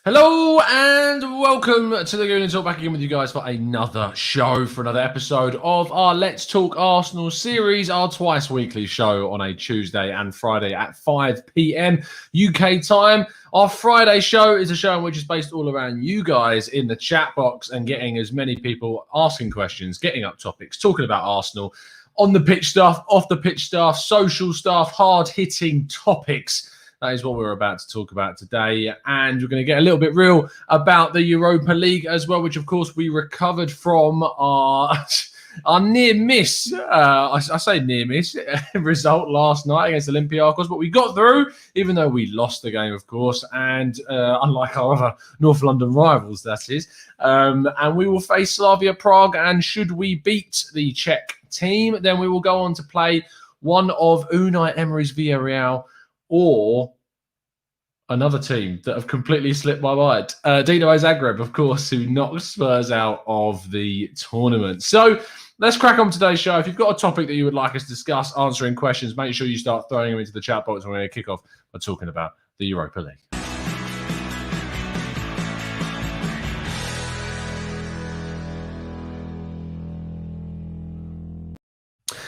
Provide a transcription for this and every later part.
Hello and welcome to the Goon and Talk, back again with you guys for another show, for another episode of our Let's Talk Arsenal series, our twice weekly show on a Tuesday and Friday at 5 p.m. UK time. Our Friday show is a show in which is based all around you guys in the chat box and getting as many people asking questions, getting up topics, talking about Arsenal, on the pitch stuff, off the pitch stuff, social stuff, hard-hitting topics. That is what we're about to talk about today. And we're going to get a little bit real about the Europa League as well, which, of course, we recovered from our near miss. I say near miss result last night against Olympiacos, but we got through, even though we lost the game, of course. And unlike our other North London rivals, that is. And we will face Slavia Prague. And should we beat the Czech team, then we will go on to play one of Unai Emery's Villarreal, or another team that have completely slipped my mind. Dinamo Zagreb, of course, who knocked Spurs out of the tournament. So let's crack on today's show. If you've got a topic that you would like us to discuss, answering questions, make sure you start throwing them into the chat box. We're going to kick off by talking about the Europa League.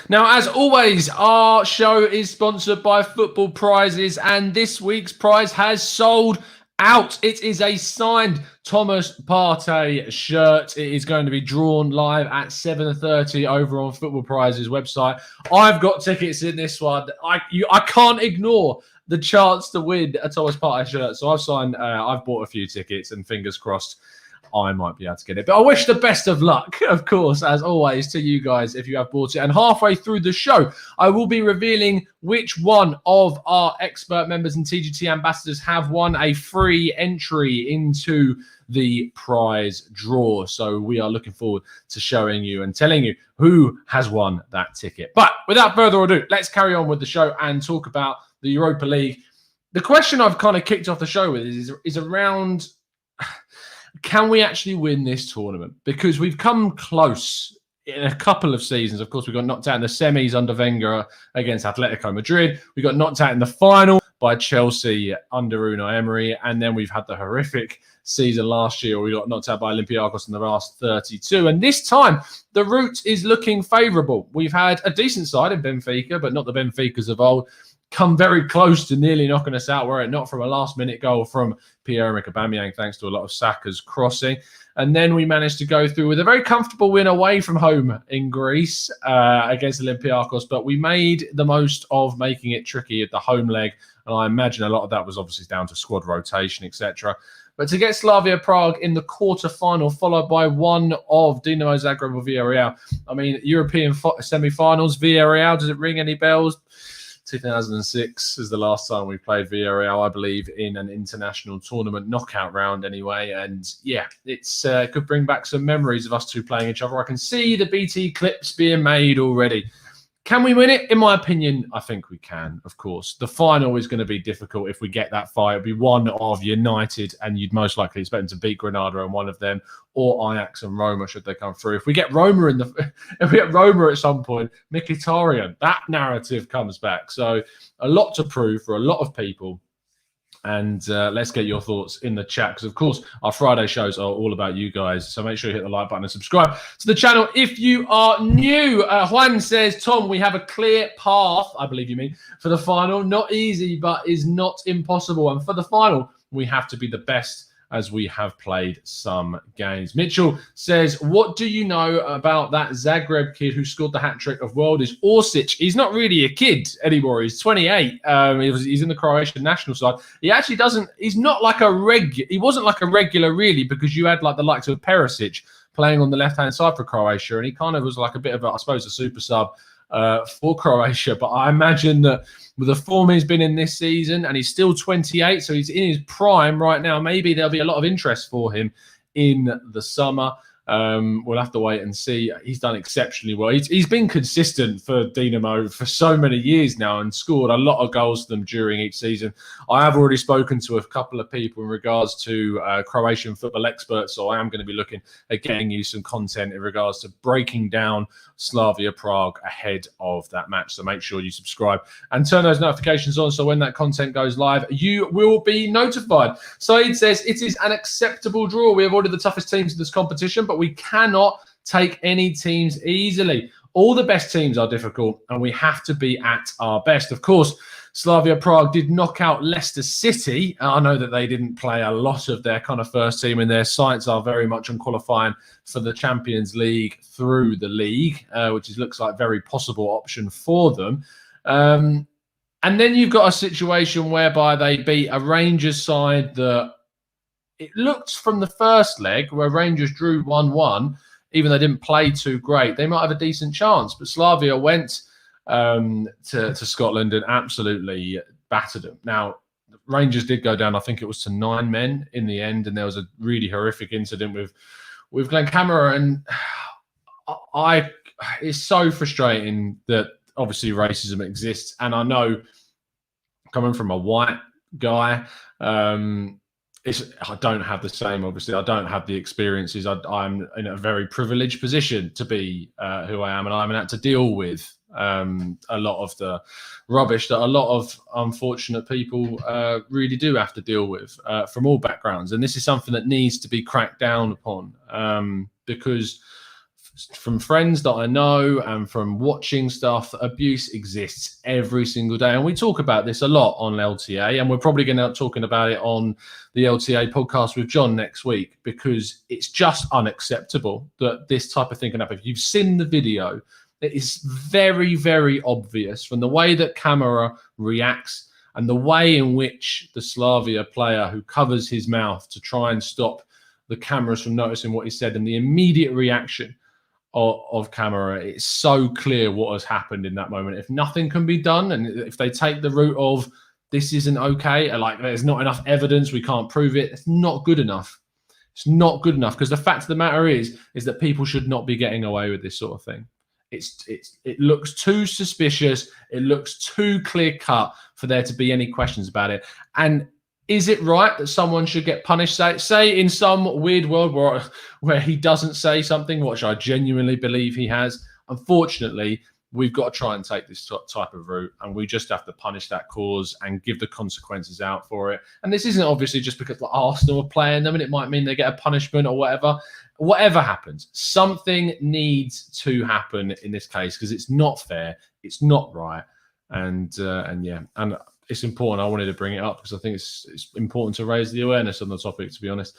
Now, as always, our show is sponsored by Football Prizes, and this week's prize has sold out. It is a signed Thomas Partey shirt. It is going to be drawn live at 7:30 over on Football Prizes website. I've got tickets in this one. I can't ignore the chance to win a Thomas Partey shirt, so I've bought a few tickets, and fingers crossed I might be able to get it. But I wish the best of luck, of course, as always, to you guys if you have bought it. And halfway through the show, I will be revealing which one of our expert members and TGT ambassadors have won a free entry into the prize draw. So we are looking forward to showing you and telling you who has won that ticket. But without further ado, let's carry on with the show and talk about the Europa League. The question I've kind of kicked off the show with is around, can we actually win this tournament? Because we've come close in a couple of seasons. Of course, we got knocked out in the semis under Wenger against Atletico Madrid. We got knocked out in the final by Chelsea under Unai Emery. And then we've had the horrific season last year where we got knocked out by Olympiacos in the last 32. And this time, the route is looking favourable. We've had a decent side in Benfica, but not the Benficas of old, come very close to nearly knocking us out, were it not from a last-minute goal from Pierre-Emerick Aubameyang, thanks to a lot of Saka's crossing. And then we managed to go through with a very comfortable win away from home in Greece against Olympiacos, but we made the most of making it tricky at the home leg, and I imagine a lot of that was obviously down to squad rotation, etc. But to get Slavia Prague in the quarter-final, followed by one of Dinamo Zagreb or Villarreal, I mean, European semi-finals, Villarreal, does it ring any bells? 2006 is the last time we played Villarreal, I believe, in an international tournament knockout round anyway. And yeah, it's could bring back some memories of us two playing each other. I can see the BT clips being made already. Can we win it? In my opinion, I think we can, of course. The final is going to be difficult if we get that far. It'll be one of United, and you'd most likely expect them to beat Granada and one of them, or Ajax and Roma should they come through. If we get Roma if we get Roma at some point, Mkhitaryan, that narrative comes back. So a lot to prove for a lot of people. And let's get your thoughts in the chat, because, of course, our Friday shows are all about you guys. So make sure you hit the like button and subscribe to the channel if you are new. Juan says, Tom, we have a clear path, I believe you mean, for the final. Not easy, but is not impossible. And for the final, we have to be the best, as we have played some games. Mitchell says, what do you know about that Zagreb kid who scored the hat-trick of World? Is Orsic? He's not really a kid anymore. He's 28. He's in the Croatian national side. He actually doesn't, he's not like he wasn't like a regular really, because you had like the likes of Perisic playing on the left-hand side for Croatia, and he kind of was like a bit of a, I suppose, a super sub for Croatia. But I imagine that with the form he's been in this season, and he's still 28, so he's in his prime right now, maybe there'll be a lot of interest for him in the summer. We'll have to wait and see. He's done exceptionally well. He's been consistent for Dinamo for so many years now and scored a lot of goals for them during each season. I have already spoken to a couple of people in regards to Croatian football experts, so I am going to be looking at getting you some content in regards to breaking down Slavia Prague ahead of that match. So make sure you subscribe and turn those notifications on so when that content goes live, you will be notified. Saeed says, it is an acceptable draw. We avoided the toughest teams in this competition, but we cannot take any teams easily. All the best teams are difficult, and we have to be at our best. Of course, Slavia Prague did knock out Leicester City. I know that they didn't play a lot of their kind of first team, and their sights are very much on qualifying for the Champions League through the league, which looks like a very possible option for them. And then you've got a situation whereby they beat a Rangers side that it looked from the first leg where Rangers drew 1-1, even though they didn't play too great. They might have a decent chance, but Slavia went to Scotland and absolutely battered them. Now, Rangers did go down, I think it was to 9 men in the end, and there was a really horrific incident with Glenn Kamara, and it's so frustrating that obviously racism exists, and I know coming from a white guy, I don't have the same, obviously. I don't have the experiences. I'm in a very privileged position to be who I am, and I'm had to deal with a lot of the rubbish that a lot of unfortunate people really do have to deal with from all backgrounds. And this is something that needs to be cracked down upon because from friends that I know and from watching stuff, abuse exists every single day. And we talk about this a lot on LTA, and we're probably going to be talking about it on the LTA podcast with John next week, because it's just unacceptable that this type of thing can happen. If you've seen the video, it is very, very obvious from the way that Kamara reacts and the way in which the Slavia player who covers his mouth to try and stop the cameras from noticing what he said, and the immediate reaction of Kamara, it's so clear what has happened in that moment. If nothing can be done, and if they take the route of this isn't okay, like there's not enough evidence, we can't prove it, it's not good enough. It's not good enough, because the fact of the matter is that people should not be getting away with this sort of thing. It looks too suspicious. It looks too clear cut for there to be any questions about it. And is it right that someone should get punished? Say in some weird world where he doesn't say something, which I genuinely believe he has. Unfortunately, we've got to try and take this type of route, and we just have to punish that cause and give the consequences out for it. And this isn't obviously just because Arsenal are playing them and it might mean they get a punishment or whatever. Whatever happens, something needs to happen in this case, because it's not fair, it's not right, and it's important. I wanted to bring it up because I think it's important to raise the awareness on the topic, to be honest.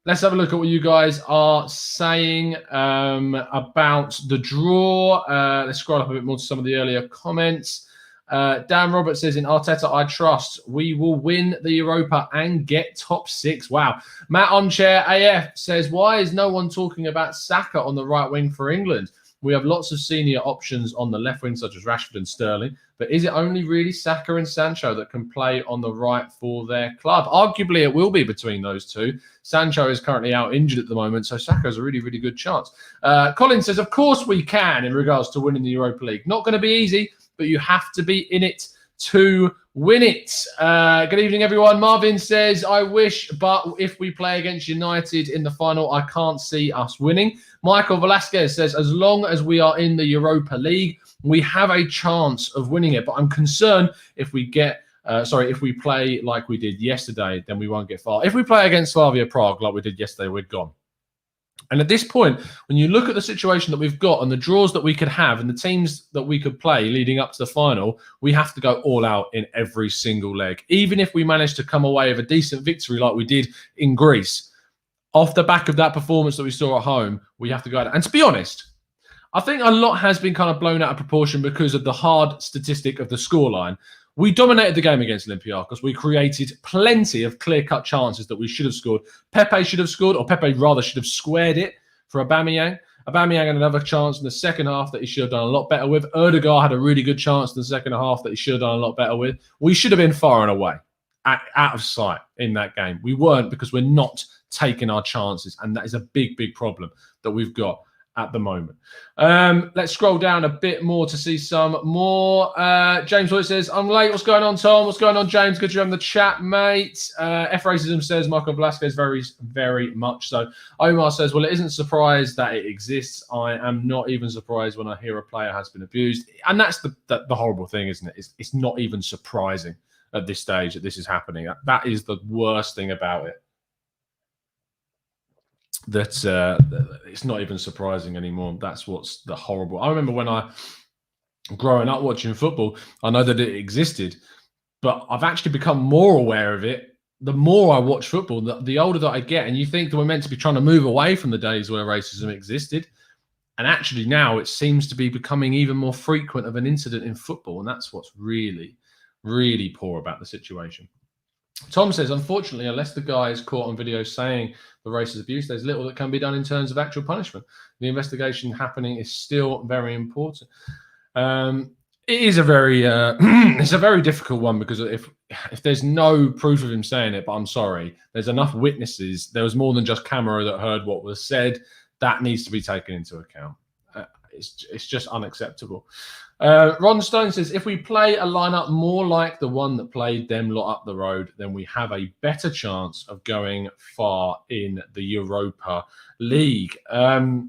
Let's have a look at what you guys are saying about the draw. Let's scroll up a bit more to some of the earlier comments. Dan Roberts says, in Arteta, I trust. We will win the Europa and get top 6. Wow. Matt Onchair AF says, why is no one talking about Saka on the right wing for England? We have lots of senior options on the left wing, such as Rashford and Sterling. But is it only really Saka and Sancho that can play on the right for their club? Arguably, it will be between those two. Sancho is currently out injured at the moment, so Saka has a really, really good chance. Colin says, of course we can in regards to winning the Europa League. Not going to be easy, but you have to be in it to win it. Good evening, everyone. Marvin says, I wish, but if we play against United in the final, I can't see us winning. Michael Velasquez says, as long as we are in the Europa League, we have a chance of winning it. But I'm concerned if we if we play like we did yesterday, then we won't get far. If we play against Slavia Prague like we did yesterday, we're gone. And at this point, when you look at the situation that we've got and the draws that we could have and the teams that we could play leading up to the final, we have to go all out in every single leg. Even if we manage to come away with a decent victory like we did in Greece, off the back of that performance that we saw at home, we have to go out. And to be honest, I think a lot has been kind of blown out of proportion because of the hard statistic of the scoreline. We dominated the game against Olympiacos. We created plenty of clear-cut chances that we should have scored. Pepe should have scored, or Pepe rather should have squared it for Aubameyang. Aubameyang had another chance in the second half that he should have done a lot better with. Odegaard had a really good chance in the second half that he should have done a lot better with. We should have been far and away, out of sight in that game. We weren't, because we're not taking our chances. And that is a big, big problem that we've got at the moment. Let's scroll down a bit more to see some more. James Hoyt says, I'm late. What's going on, Tom? What's going on, James? Good to have the chat, mate. F Racism says, Michael Velasquez, very, very much so. Omar says, well, it isn't surprised that it exists. I am not even surprised when I hear a player has been abused. And that's the horrible thing, isn't it? It's not even surprising at this stage that this is happening. That is the worst thing about it. That it's not even surprising anymore. That's what's the horrible. I remember when growing up watching football, I know that it existed, but I've actually become more aware of it the more I watch football, the older that I get. And you think that we're meant to be trying to move away from the days where racism existed. And actually now it seems to be becoming even more frequent of an incident in football. And that's what's really, really poor about the situation. Tom says, unfortunately, unless the guy is caught on video saying the racist abuse, there's little that can be done in terms of actual punishment. The investigation happening is still very important. It is a very, it's a very difficult one, because if there's no proof of him saying it, but I'm sorry, there's enough witnesses. There was more than just camera that heard what was said. That needs to be taken into account. It's just unacceptable. Ron Stone says, if we play a lineup more like the one that played them lot up the road, then we have a better chance of going far in the Europa League. The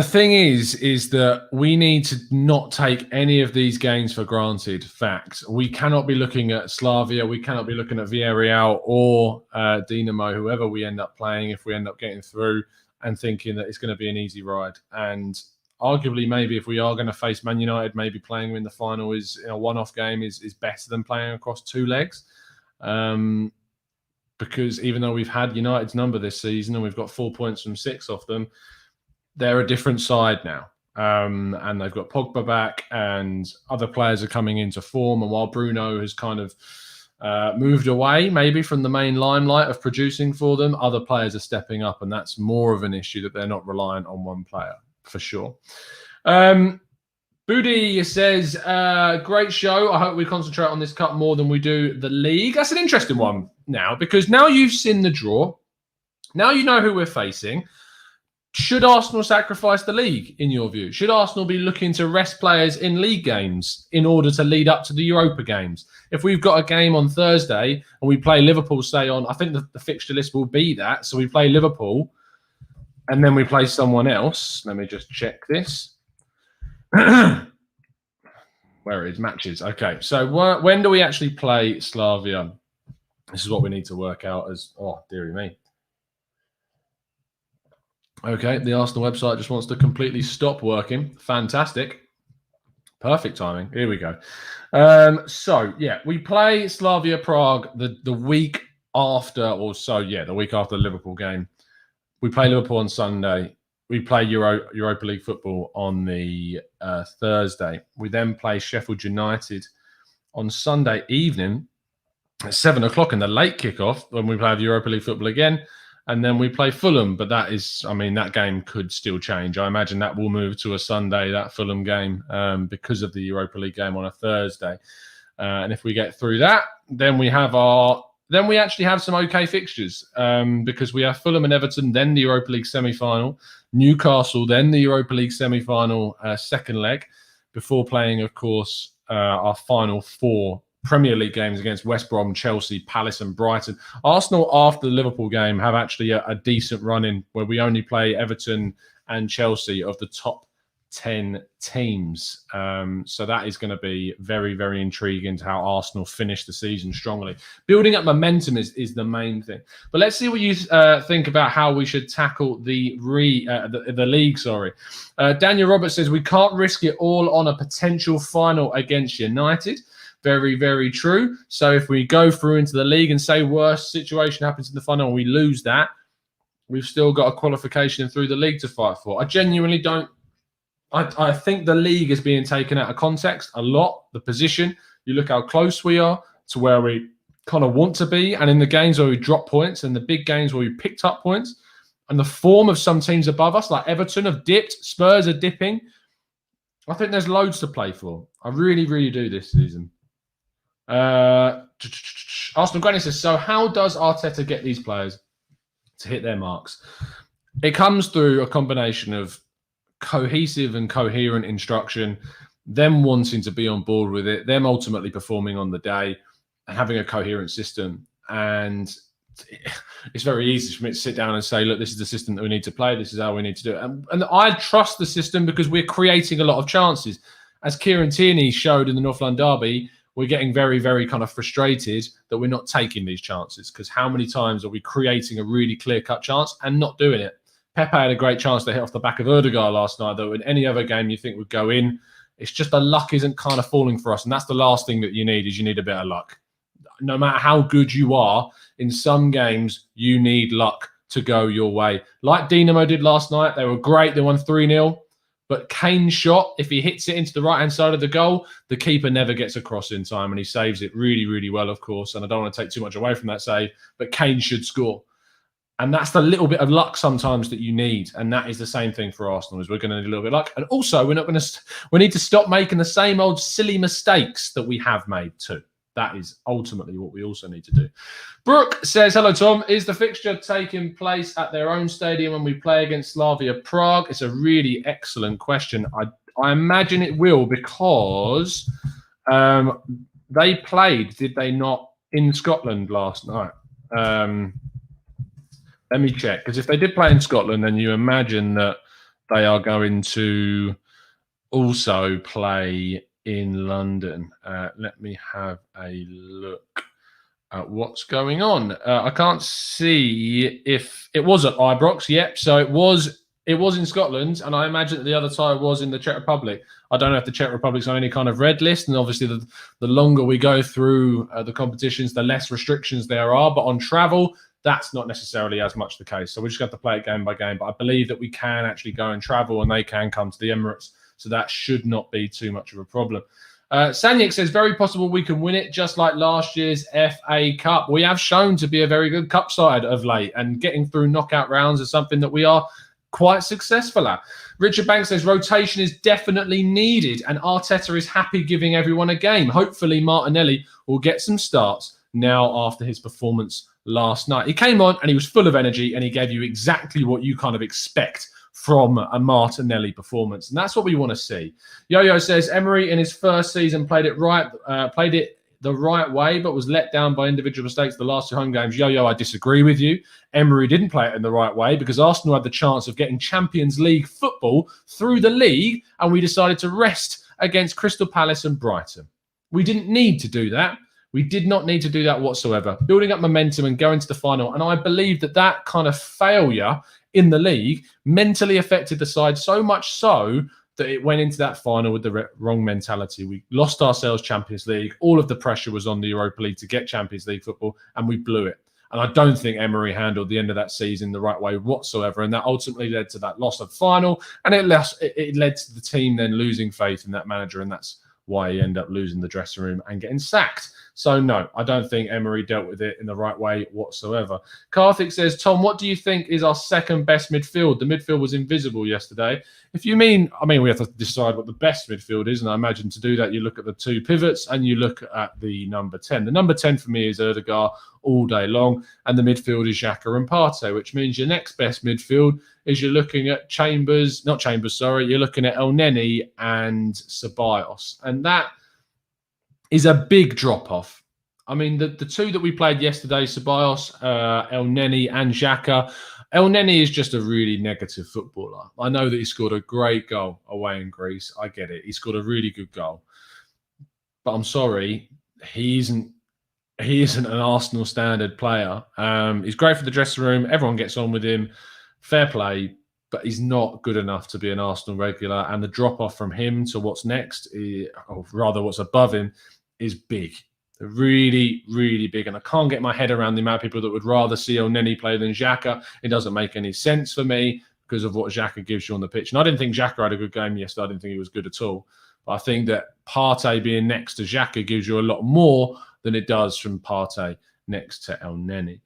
thing is that we need to not take any of these games for granted. Facts. We cannot be looking at Slavia. We cannot be looking at Villarreal or Dinamo, whoever we end up playing, if we end up getting through, and thinking that it's going to be an easy ride. And arguably, maybe if we are going to face Man United, maybe playing in the final is in a one-off game is better than playing across two legs. Because even though we've had United's number this season and we've got 4 points from 6 off them, they're a different side now. And they've got Pogba back and other players are coming into form. And while Bruno has kind of moved away maybe from the main limelight of producing for them, other players are stepping up, and that's more of an issue, that they're not reliant on one player, for sure. Boody says, great show. I hope we concentrate on this cup more than we do the league. That's an interesting one now, because now you've seen the draw. Now you know who we're facing. Should Arsenal sacrifice the league, in your view? Should Arsenal be looking to rest players in league games in order to lead up to the Europa games? If we've got a game on Thursday and we play Liverpool, say on, I think the fixture list will be that. So we play Liverpool and then we play someone else. Let me just check this. Where it is, matches. Okay, so when do we actually play Slavia? This is what we need to work out as, oh, dearie me. Okay, the Arsenal website just wants to completely stop working. Fantastic. Perfect timing. Here we go. So, yeah, we play Slavia Prague the week after, or so, yeah, the week after the Liverpool game. We play Liverpool on Sunday. We play Europa League football on the Thursday. We then play Sheffield United on Sunday evening at 7 o'clock in the late kickoff, when we play Europa League football again. And then we play Fulham, but that is, I mean, that game could still change. I imagine that will move to a Sunday, that Fulham game, because of the Europa League game on a Thursday. And if we get through that, then we actually have some okay fixtures, because we have Fulham and Everton, then the Europa League semi-final, Newcastle, then the Europa League semi-final second leg, before playing, of course, our final 4 Premier League games against West Brom, Chelsea, Palace and Brighton. Arsenal, after the Liverpool game, have actually a decent run in where we only play Everton and Chelsea of the top 10 teams. So that is going to be very, very intriguing to how Arsenal finish the season strongly. Building up momentum is the main thing. But let's see what you think about how we should tackle the league. Daniel Roberts says, we can't risk it all on a potential final against United. Very, very true. So if we go through into the league and say worst situation happens in the final and we lose that, we've still got a qualification through the league to fight for. I genuinely don't. I think the league is being taken out of context a lot. The position, you look how close we are to where we kind of want to be. And in the games where we drop points and the big games where we picked up points, and the form of some teams above us, like Everton have dipped, Spurs are dipping. I think there's loads to play for. I really, really do this season. Arsenal Granny says, so how does Arteta get these players to hit their marks? It comes through a combination of cohesive and coherent instruction, them wanting to be on board with it, them ultimately performing on the day, and having a coherent system. And it's very easy for me to sit down and say, look, this is the system that we need to play. This is how we need to do it. And I trust the system because we're creating a lot of chances. As Kieran Tierney showed in the North London Derby, we're getting very, very kind of frustrated that we're not taking these chances, because how many times are we creating a really clear-cut chance and not doing it? Pepe had a great chance to hit off the back of Odegaard last night, though in any other game you think would go in. It's just the luck isn't kind of falling for us, and that's the last thing that you need, is you need a bit of luck. No matter how good you are, in some games, you need luck to go your way. Like Dinamo did last night, they were great. They won 3-0. But Kane's shot, if he hits it into the right-hand side of the goal, the keeper never gets across in time, and he saves it really, really well, of course. And I don't want to take too much away from that save, but Kane should score. And that's the little bit of luck sometimes that you need. And that is the same thing for Arsenal, is we're going to need a little bit of luck. And also, we need to stop making the same old silly mistakes that we have made too. That is ultimately what we also need to do. Brooke says, hello, Tom. Is the fixture taking place at their own stadium when we play against Slavia Prague? It's a really excellent question. I imagine it will, because they played, did they not, in Scotland last night? Let me check, because if they did play in Scotland, then you imagine that they are going to also play in London. Let me have a look at what's going on. I can't see if it was at Ibrox. Yep, so it was in Scotland, and I imagine that the other tie was in the Czech Republic. I don't know if the Czech Republic's on any kind of red list, and obviously the longer we go through the competitions, the less restrictions there are. But on travel, that's not necessarily as much the case. So we just have to play it game by game. But I believe that we can actually go and travel, and they can come to the Emirates. So that should not be too much of a problem. Sanyik says, very possible we can win it, just like last year's FA Cup. We have shown to be a very good cup side of late, and getting through knockout rounds is something that we are quite successful at. Richard Banks says, rotation is definitely needed, and Arteta is happy giving everyone a game. Hopefully Martinelli will get some starts now after his performance last night. He came on and he was full of energy, and he gave you exactly what you kind of expect from a Martinelli performance, and that's what we want to see. Yo-Yo says, Emery in his first season played it the right way, but was let down by individual mistakes the last two home games. Yo-Yo, I disagree with you. Emery didn't play it in the right way, because Arsenal had the chance of getting Champions League football through the league, and we decided to rest against Crystal Palace and Brighton. We didn't need to do that. We did not need to do that whatsoever. Building up momentum and going to the final, and I believe that kind of failure in the league mentally affected the side, so much so that it went into that final with the wrong mentality. We lost ourselves Champions League. All of the pressure was on the Europa League to get Champions League football, and we blew it. And I don't think Emery handled the end of that season the right way whatsoever, and that ultimately led to that loss of final, and it led to the team then losing faith in that manager, and that's why he ended up losing the dressing room and getting sacked. So no, I don't think Emery dealt with it in the right way whatsoever. Karthik says, Tom, what do you think is our second best midfield? The midfield was invisible yesterday. If you mean, we have to decide what the best midfield is, and I imagine to do that, you look at the two pivots and you look at the number 10. The number 10 for me is Odegaard all day long, and the midfield is Xhaka and Partey, which means your next best midfield is you're looking at you're looking at Elneny and Ceballos, and that is a big drop-off. The two that we played yesterday, Ceballos, Elneny and Xhaka. Elneny is just a really negative footballer. I know that he scored a great goal away in Greece. I get it. He scored a really good goal. But I'm sorry, he isn't an Arsenal standard player. He's great for the dressing room. Everyone gets on with him. Fair play. But he's not good enough to be an Arsenal regular. And the drop-off from him to what's next, or rather what's above him, is big. Really, really big. And I can't get my head around the amount of people that would rather see Elneny play than Xhaka. It doesn't make any sense for me because of what Xhaka gives you on the pitch. And I didn't think Xhaka had a good game yesterday. I didn't think he was good at all. But I think that Partey being next to Xhaka gives you a lot more than it does from Partey next to Elneny.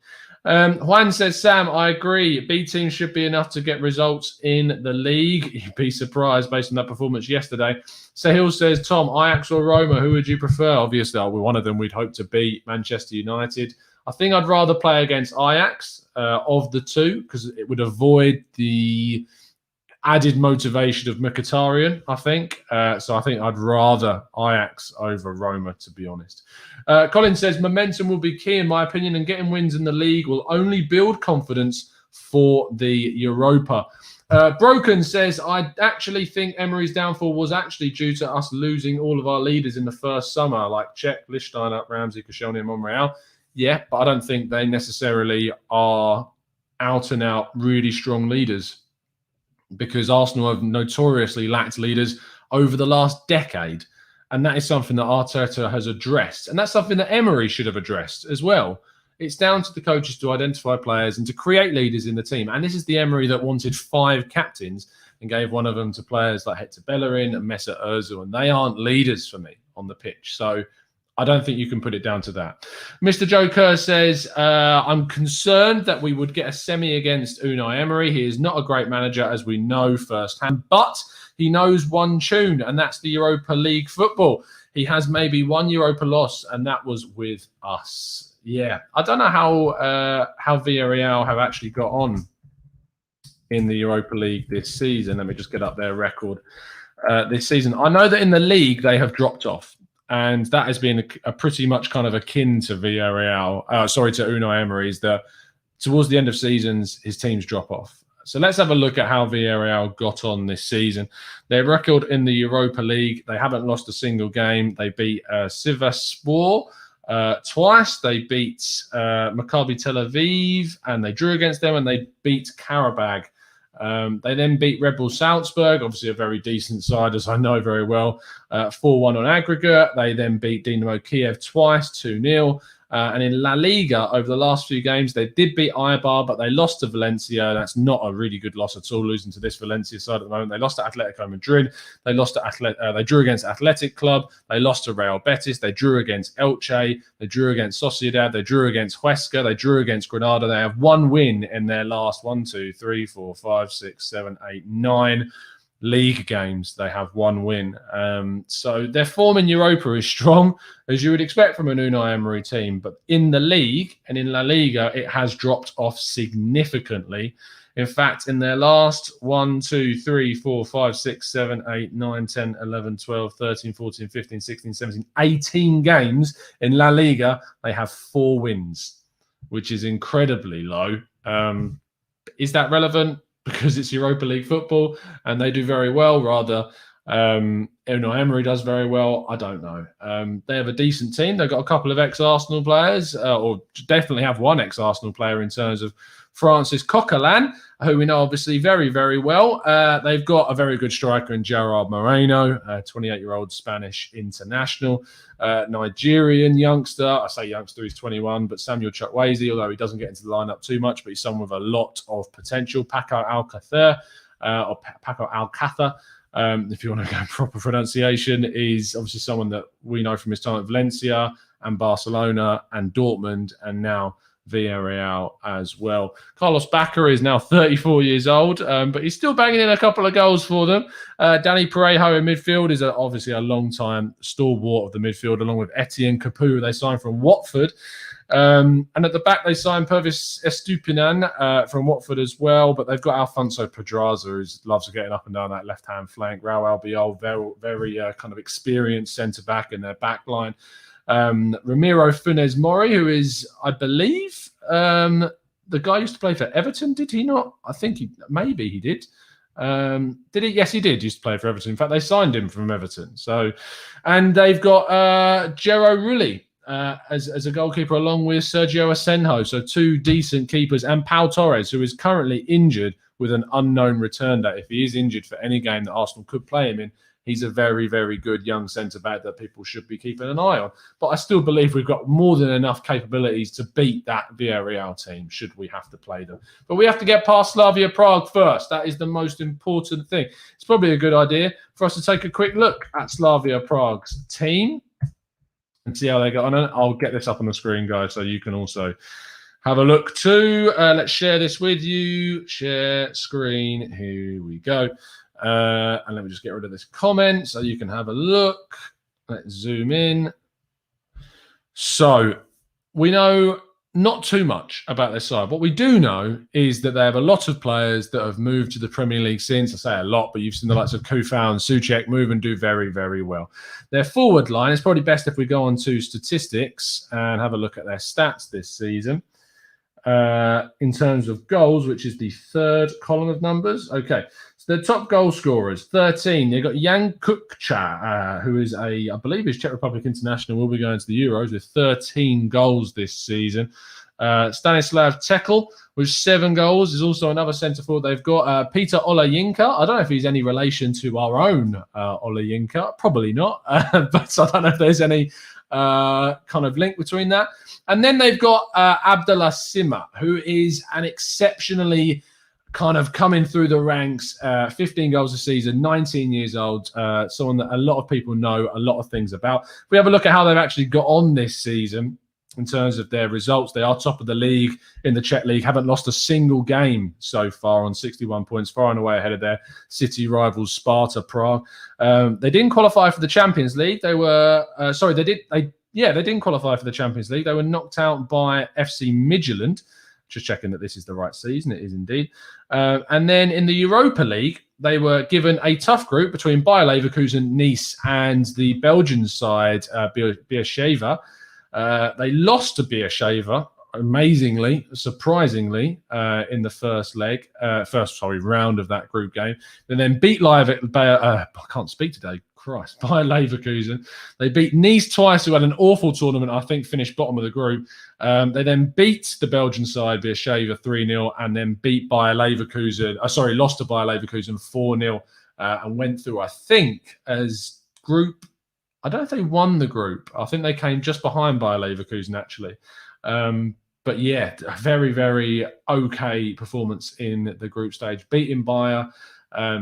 Juan says, Sam, I agree. B team should be enough to get results in the league. You'd be surprised based on that performance yesterday. Sahil says, Tom, Ajax or Roma, who would you prefer? Obviously, one of them we'd hope to beat Manchester United. I think I'd rather play against Ajax of the two because it would avoid the added motivation of Mkhitaryan, I think. So I think I'd rather Ajax over Roma, to be honest. Colin says, momentum will be key, in my opinion, and getting wins in the league will only build confidence for the Europa. Broken says, I actually think Emery's downfall was actually due to us losing all of our leaders in the first summer, like Cech, Lichtsteiner, Ramsey, Koscielny, and Monreal. Yeah, but I don't think they necessarily are out-and-out really strong leaders, because Arsenal have notoriously lacked leaders over the last decade. And that is something that Arteta has addressed. And that's something that Emery should have addressed as well. It's down to the coaches to identify players and to create leaders in the team. And this is the Emery that wanted 5 captains and gave one of them to players like Hector Bellerin and Mesut Ozil. And they aren't leaders for me on the pitch. So I don't think you can put it down to that. Mr. Joe Kerr says, I'm concerned that we would get a semi against Unai Emery. He is not a great manager, as we know firsthand, but he knows one tune, and that's the Europa League football. He has maybe one Europa loss, and that was with us. Yeah, I don't know how Villarreal have actually got on in the Europa League this season. Let me just get up their record this season. I know that in the league they have dropped off. And that has been a pretty much kind of akin to Villarreal, to Unai Emery's, that towards the end of seasons, his teams drop off. So let's have a look at how Villarreal got on this season. Their record in the Europa League, they haven't lost a single game. They beat Sivasspor twice. They beat Maccabi Tel Aviv, and they drew against them, and they beat Karabag. They then beat Red Bull Salzburg, obviously a very decent side, as I know very well, 4-1 on aggregate. They then beat Dinamo Kiev twice, 2-0. And in La Liga, over the last few games, they did beat Eibar, but they lost to Valencia. That's not a really good loss at all, losing to this Valencia side at the moment. They lost to Atletico Madrid. They lost to they drew against Athletic Club. They lost to Real Betis. They drew against Elche. They drew against Sociedad. They drew against Huesca. They drew against Granada. They have one win in their last 1, 2, 3, 4, 5, 6, 7, 8, 9 league games. They have one win. So their form in Europa is strong, as you would expect from an Unai Emery team. But in the league and in La Liga, it has dropped off significantly. In fact, in their last 1, 2, 3, 4, 5, 6, 7, 8, 9, 10, 11, 12, 13, 14, 15, 16, 17, 18 games in La Liga, they have 4 wins, which is incredibly low. Is that relevant? Because it's Europa League football and they do very well, rather Unai Emery does very well. I don't know. They have a decent team. They've got a couple of ex-Arsenal players, or definitely have one ex-Arsenal player in terms of Francis Coquelin, who we know obviously very, very well. They've got a very good striker in Gerard Moreno, 28-year-old Spanish international, Nigerian youngster. I say youngster, he's 21, but Samuel Chukwueze, although he doesn't get into the lineup too much, but he's someone with a lot of potential. Paco Alcácer, if you want to go proper pronunciation, is obviously someone that we know from his time at Valencia and Barcelona and Dortmund, and now Villarreal as well. Carlos Bacca is now 34 years old, but he's still banging in a couple of goals for them. Danny Parejo in midfield is obviously a long-time stalwart of the midfield, along with Etienne Capoue, they signed from Watford. And at the back, they signed Pervis Estupinan from Watford as well, but they've got Alfonso Pedraza, who loves getting up and down that left-hand flank. Raul Albiol, very kind of experienced centre-back in their back line. Ramiro Funes Mori, who is, I believe, the guy used to play for Everton, did he not? I think maybe he did. Did he? Yes, he did used to play for Everton. In fact, they signed him from Everton. So, and they've got Jero Rulli as a goalkeeper, along with Sergio Asenjo. So 2 decent keepers, and Pau Torres, who is currently injured with an unknown return date. If he is injured for any game that Arsenal could play him in, he's a very, very good young centre-back that people should be keeping an eye on. But I still believe we've got more than enough capabilities to beat that Villarreal team, should we have to play them. But we have to get past Slavia Prague first. That is the most important thing. It's probably a good idea for us to take a quick look at Slavia Prague's team and see how they got on. I'll get this up on the screen, guys, so you can also have a look too. Let's share this with you. Share screen. Here we go. And let me just get rid of this comment so you can have a look. Let's zoom in. So we know not too much about their side. What we do know is that they have a lot of players that have moved to the Premier League since. I say a lot, but you've seen the likes of Kufau and Souček move and do very, very well. Their forward line is probably best if we go on to statistics and have a look at their stats this season. In terms of goals, which is the third column of numbers. Okay, so the top goal scorers, 13. They've got Jan Kukča, who is I believe is Czech Republic international, will be going to the Euros with 13 goals this season. Stanislav Tekel with 7 goals is also another centre forward. They've got Peter Olajinka. I don't know if he's any relation to our own Olajinka. Probably not, but I don't know if there's any kind of link between that. And then they've got Abdullah Sima, who is an exceptionally kind of coming through the ranks, 15 goals a season, 19 years old, someone that a lot of people know a lot of things about. If we have a look at how they've actually got on this season in terms of their results, they are top of the league in the Czech League, haven't lost a single game so far on 61 points, far and away ahead of their city rivals Sparta Prague. They didn't qualify for the Champions League. They were, they didn't qualify for the Champions League. They were knocked out by FC Midfield. Just checking that this is the right season. It is indeed. And then in the Europa League, they were given a tough group between Bayer Leverkusen, Nice, and the Belgian side, Beersheva. They lost to Beersheva, amazingly, surprisingly, in the first round of that group game. And then beat I can't speak today. Christ, Bayer Leverkusen. They beat Nice twice, who had an awful tournament, I think finished bottom of the group. They then beat the Belgian side, Beersheva, 3-0, and then beat Bayer Leverkusen. Lost to Bayer Leverkusen 4-0, and went through, I think, as group. I don't know if they won the group. I think they came just behind Bayer Leverkusen, actually. But yeah, a very, very okay performance in the group stage. Beating Bayer,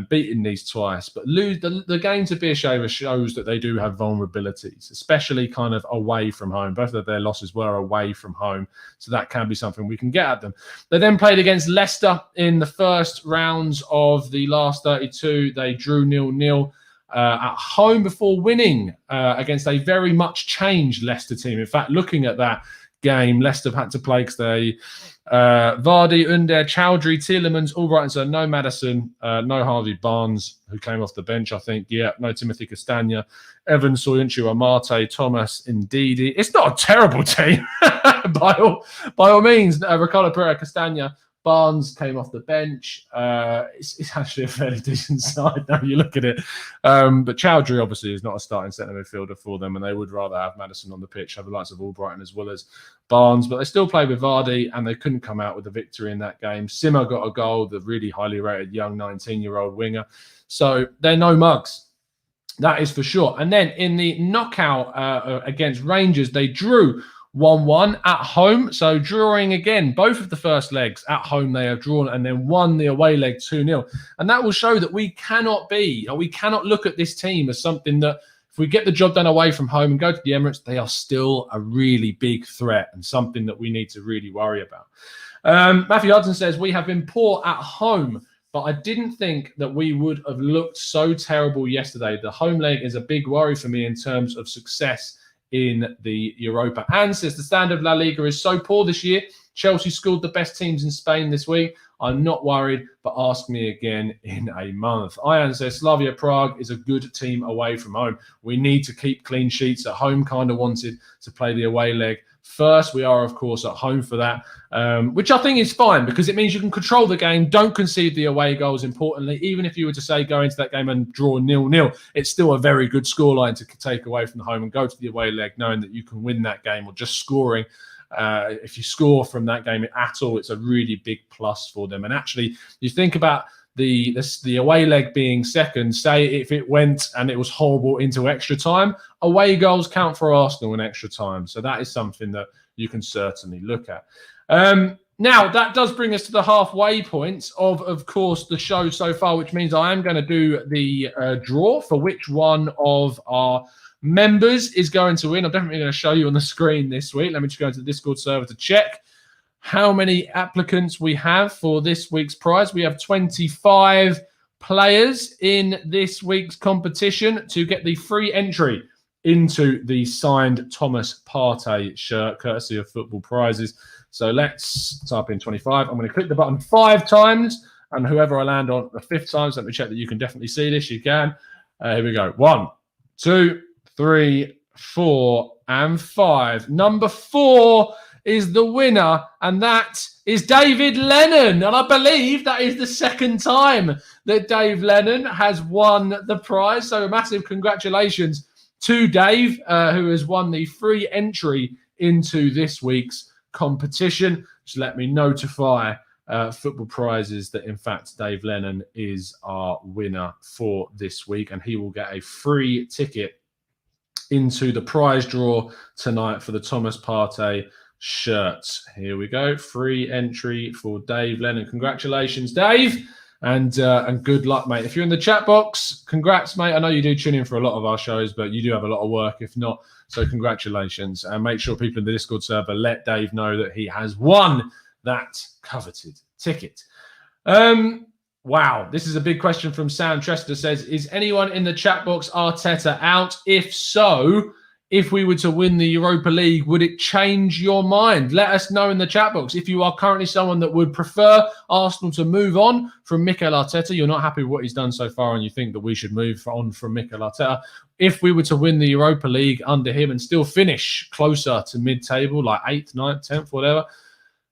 beating Nice twice, but the game to Beersheva shows that they do have vulnerabilities, especially kind of away from home. Both of their losses were away from home, so that can be something we can get at them. They then played against Leicester in the first rounds of the last 32. They drew 0-0 at home before winning against a very much changed Leicester team. In fact, looking at that game, Leicester have had to play because they Vardy, Under, Chowdhury, Tielemans, all right, and so no Maddison, no Harvey Barnes, who came off the bench, I think. Yeah, no Timothy Castagna, Evans, Soyuncu, Amate, Thomas, Ndidi. It's not a terrible team by all means. Ricardo Pereira, Castagna, Barnes came off the bench. It's actually a fairly decent side now you look at it. But Chowdhury obviously is not a starting centre midfielder for them, and they would rather have Maddison on the pitch, have the likes of Albrighton as well as Barnes. But they still played with Vardy, and they couldn't come out with a victory in that game. Simmer got a goal, the really highly rated young 19-year-old winger. So they're no mugs. That is for sure. And then in the knockout against Rangers, they drew 1-1 at home. So drawing again, both of the first legs at home they have drawn, and then won the away leg 2-0. And that will show that we cannot look at this team as something that, if we get the job done away from home and go to the Emirates, they are still a really big threat and something that we need to really worry about. Matthew Hudson says, we have been poor at home, but I didn't think that we would have looked so terrible yesterday. The home leg is a big worry for me in terms of success in the Europa. And says the standard of La Liga is so poor this year. Chelsea schooled the best teams in Spain this week. I'm not worried, but ask me again in a month. Ian says Slavia Prague is a good team away from home. We need to keep clean sheets. At home kind of wanted to play the away leg first. We are, of course, at home for that, which I think is fine because it means you can control the game, don't concede the away goals, importantly. Even if you were to, say, go into that game and draw 0-0, it's still a very good scoreline to take away from the home and go to the away leg knowing that you can win that game, or just scoring. If you score from that game at all, it's a really big plus for them. And actually, you think about the away leg being second, say if it went and it was horrible into extra time, away goals count for Arsenal in extra time. So that is something that you can certainly look at. Now, that does bring us to the halfway point of course, the show so far, which means I am going to do the draw for which one of our members is going to win. I'm definitely going to show you on the screen this week. Let me just go into the Discord server to check how many applicants we have for this week's prize. We have 25 players in this week's competition to get the free entry into the signed Thomas Partey shirt, courtesy of Football Prizes. So let's type in 25. I'm going to click the button 5 times, and whoever I land on the 5th time, so let me check that you can definitely see this. You can. Here we go. 1, 2, 3, 4, and 5. Number 4 is the winner, and that is David Lennon. And I believe that is the second time that Dave Lennon has won the prize. So a massive congratulations to Dave, who has won the free entry into this week's competition. Just let me notify Football Prizes that, in fact, Dave Lennon is our winner for this week, and he will get a free ticket into the prize draw tonight for the Thomas Partey shirts. Here we go. Free entry for Dave Lennon. Congratulations, Dave. And good luck, mate. If you're in the chat box, congrats, mate. I know you do tune in for a lot of our shows, but you do have a lot of work, if not. So congratulations. And make sure people in the Discord server let Dave know that he has won that coveted ticket. Wow. This is a big question from Sam Trester. Says, is anyone in the chat box Arteta out? If so, if we were to win the Europa League, would it change your mind? Let us know in the chat box. If you are currently someone that would prefer Arsenal to move on from Mikel Arteta, you're not happy with what he's done so far and you think that we should move on from Mikel Arteta. If we were to win the Europa League under him and still finish closer to mid-table, like 8th, 9th, 10th, whatever,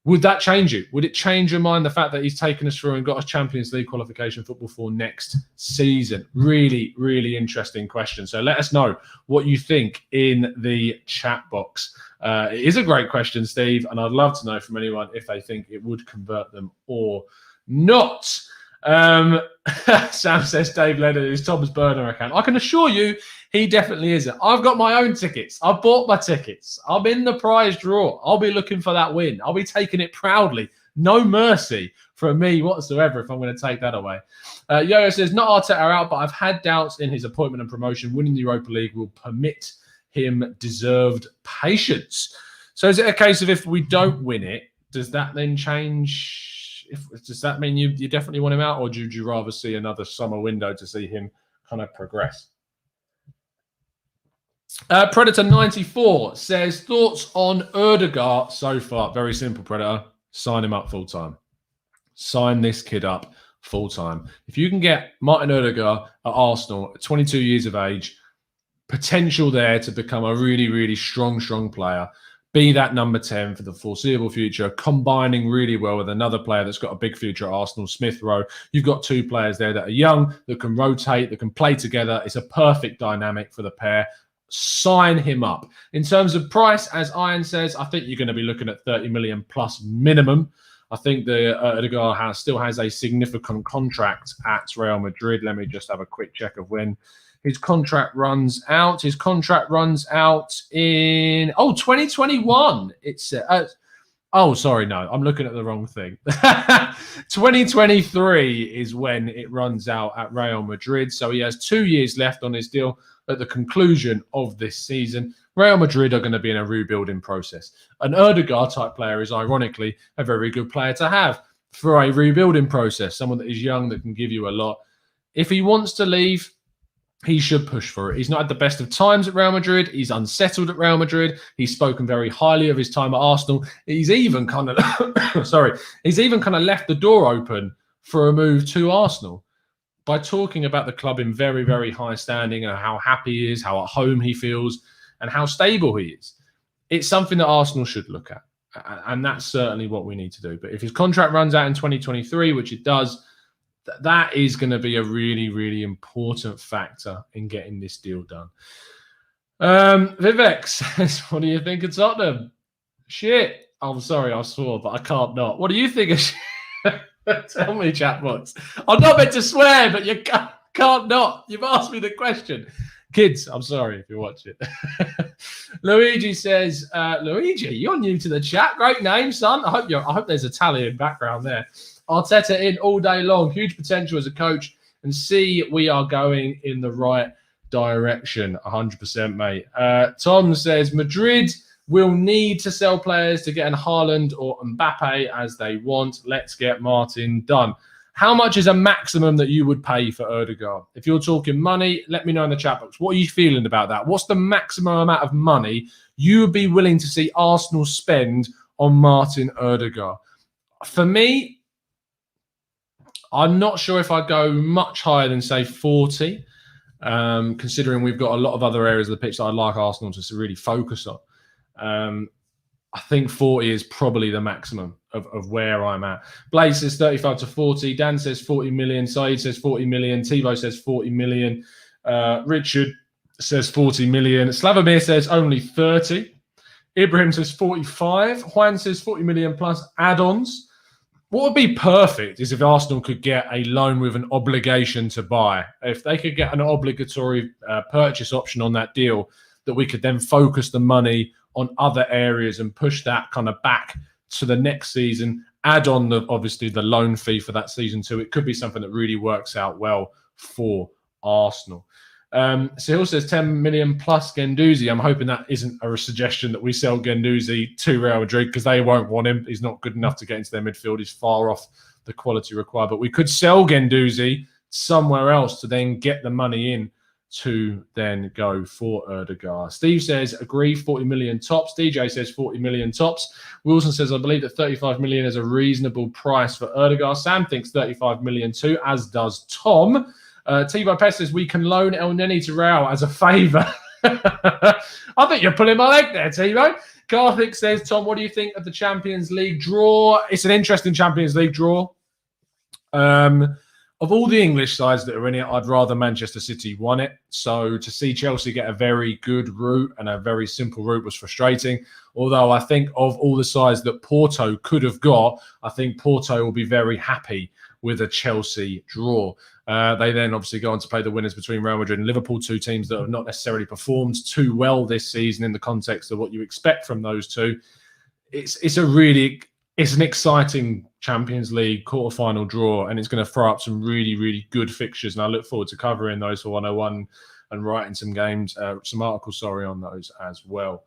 would that change you? Would it change your mind, the fact that he's taken us through and got us Champions League qualification football for next season? Really, really interesting question. So let us know what you think in the chat box. It is a great question, Steve, and I'd love to know from anyone if they think it would convert them or not. Sam says Dave Lennon is Tom's burner account. I can assure you he definitely isn't. I've got my own tickets. I've bought my tickets. I'm in the prize draw. I'll be looking for that win. I'll be taking it proudly. No mercy from me whatsoever if I'm going to take that away. Yo-Yo says, not Arteta out, but I've had doubts in his appointment and promotion. Winning the Europa League will permit him deserved patience. So is it a case of if we don't win it, does that then change? Does that mean you definitely want him out, or would you rather see another summer window to see him kind of progress? Predator 94 says, thoughts on Odegaard so far? Very simple, Predator. Sign him up full time. Sign this kid up full time. If you can get Martin Odegaard at Arsenal at 22 years of age, potential there to become a really, really strong player, be that number 10 for the foreseeable future, combining really well with another player that's got a big future at Arsenal, Smith Rowe. You've got 2 players there that are young, that can rotate, that can play together. It's a perfect dynamic for the pair. Sign him up. In terms of price, as Iron says, I think you're going to be looking at 30 million plus minimum. I think the Odegaard still has a significant contract at Real Madrid. Let me just have a quick check of when his contract runs out. His contract runs out in 2021. It's sorry, no, I'm looking at the wrong thing. 2023 is when it runs out at Real Madrid. So he has 2 years left on his deal at the conclusion of this season. Real Madrid are going to be in a rebuilding process. An Odegaard type player is ironically a very good player to have for a rebuilding process. Someone that is young, that can give you a lot. If he wants to leave, he should push for it. He's not at the best of times at Real Madrid. He's unsettled at Real Madrid. He's spoken very highly of his time at Arsenal. He's even kind of, left the door open for a move to Arsenal by talking about the club in very, very high standing and how happy he is, how at home he feels, and how stable he is. It's something that Arsenal should look at. And that's certainly what we need to do. But if his contract runs out in 2023, which it does, that is going to be a really, really important factor in getting this deal done. Vivek says, what do you think of Tottenham? Shit. I'm sorry, I swore, but I can't not. What do you think of shit? Tell me, chatbots. I'm not meant to swear, but you can't not. You've asked me the question. Kids, I'm sorry if you watch it. Luigi says, Luigi, you're new to the chat. Great name, son. I hope there's Italian background there. Arteta in all day long. Huge potential as a coach. And see, we are going in the right direction. 100%, mate. Tom says, Madrid We'll need to sell players to get an Haaland or Mbappe as they want. Let's get Martin done. How much is a maximum that you would pay for Odegaard? If you're talking money, let me know in the chat box. What are you feeling about that? What's the maximum amount of money you would be willing to see Arsenal spend on Martin Odegaard? For me, I'm not sure if I'd go much higher than, say, 40, considering we've got a lot of other areas of the pitch that I'd like Arsenal to really focus on. I think 40 is probably the maximum of where I'm at. Blaze says 35 to 40. Dan says 40 million. Saeed says 40 million. Thibaut says 40 million. Richard says 40 million. Slavomir says only 30. Ibrahim says 45. Juan says 40 million plus add-ons. What would be perfect is if Arsenal could get a loan with an obligation to buy. If they could get an obligatory purchase option on that deal, that we could then focus the money on other areas and push that kind of back to the next season, add on obviously the loan fee for that season too. It could be something that really works out well for Arsenal. Sahil says 10 million plus Guendouzi. I'm hoping that isn't a suggestion that we sell Guendouzi to Real Madrid, because they won't want him. He's not good enough to get into their midfield. He's far off the quality required. But we could sell Guendouzi somewhere else to then get the money in to then go for Odegaard. Steve says, agree, 40 million tops. DJ says 40 million tops. Wilson says, I believe that 35 million is a reasonable price for Odegaard. Sam thinks 35 million too, as does Tom. Tibo Pest says, we can loan El Neni to Real as a favour. I think you're pulling my leg there, Tibo. Karthik says, Tom, what do you think of the Champions League draw? It's an interesting Champions League draw. Of all the English sides that are in it, I'd rather Manchester City won it. So to see Chelsea get a very good route and a very simple route was frustrating. Although I think of all the sides that Porto could have got, I think Porto will be very happy with a Chelsea draw. They then obviously go on to play the winners between Real Madrid and Liverpool, two teams that have not necessarily performed too well this season in the context of what you expect from those two. It's an exciting Champions League quarterfinal draw, and it's going to throw up some really, really good fixtures. And I look forward to covering those for 101 and writing some articles, on those as well.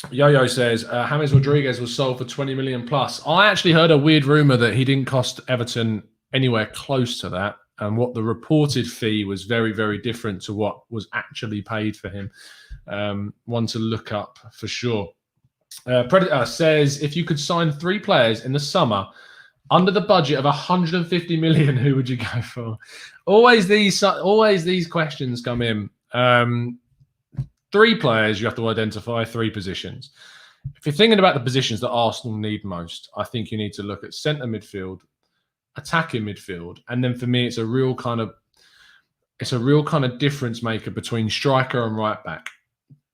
Yo-Yo says, James Rodriguez was sold for 20 million plus. I actually heard a weird rumour that he didn't cost Everton anywhere close to that. And what the reported fee was very, very different to what was actually paid for him. One to look up for sure. Predator says, if you could sign 3 players in the summer under the budget of 150 million, who would you go for? Always these questions come in. 3 players, you have to identify 3 positions. If you're thinking about the positions that Arsenal need most, I think you need to look at centre midfield, attacking midfield, and then for me, it's a real kind of difference maker between striker and right back.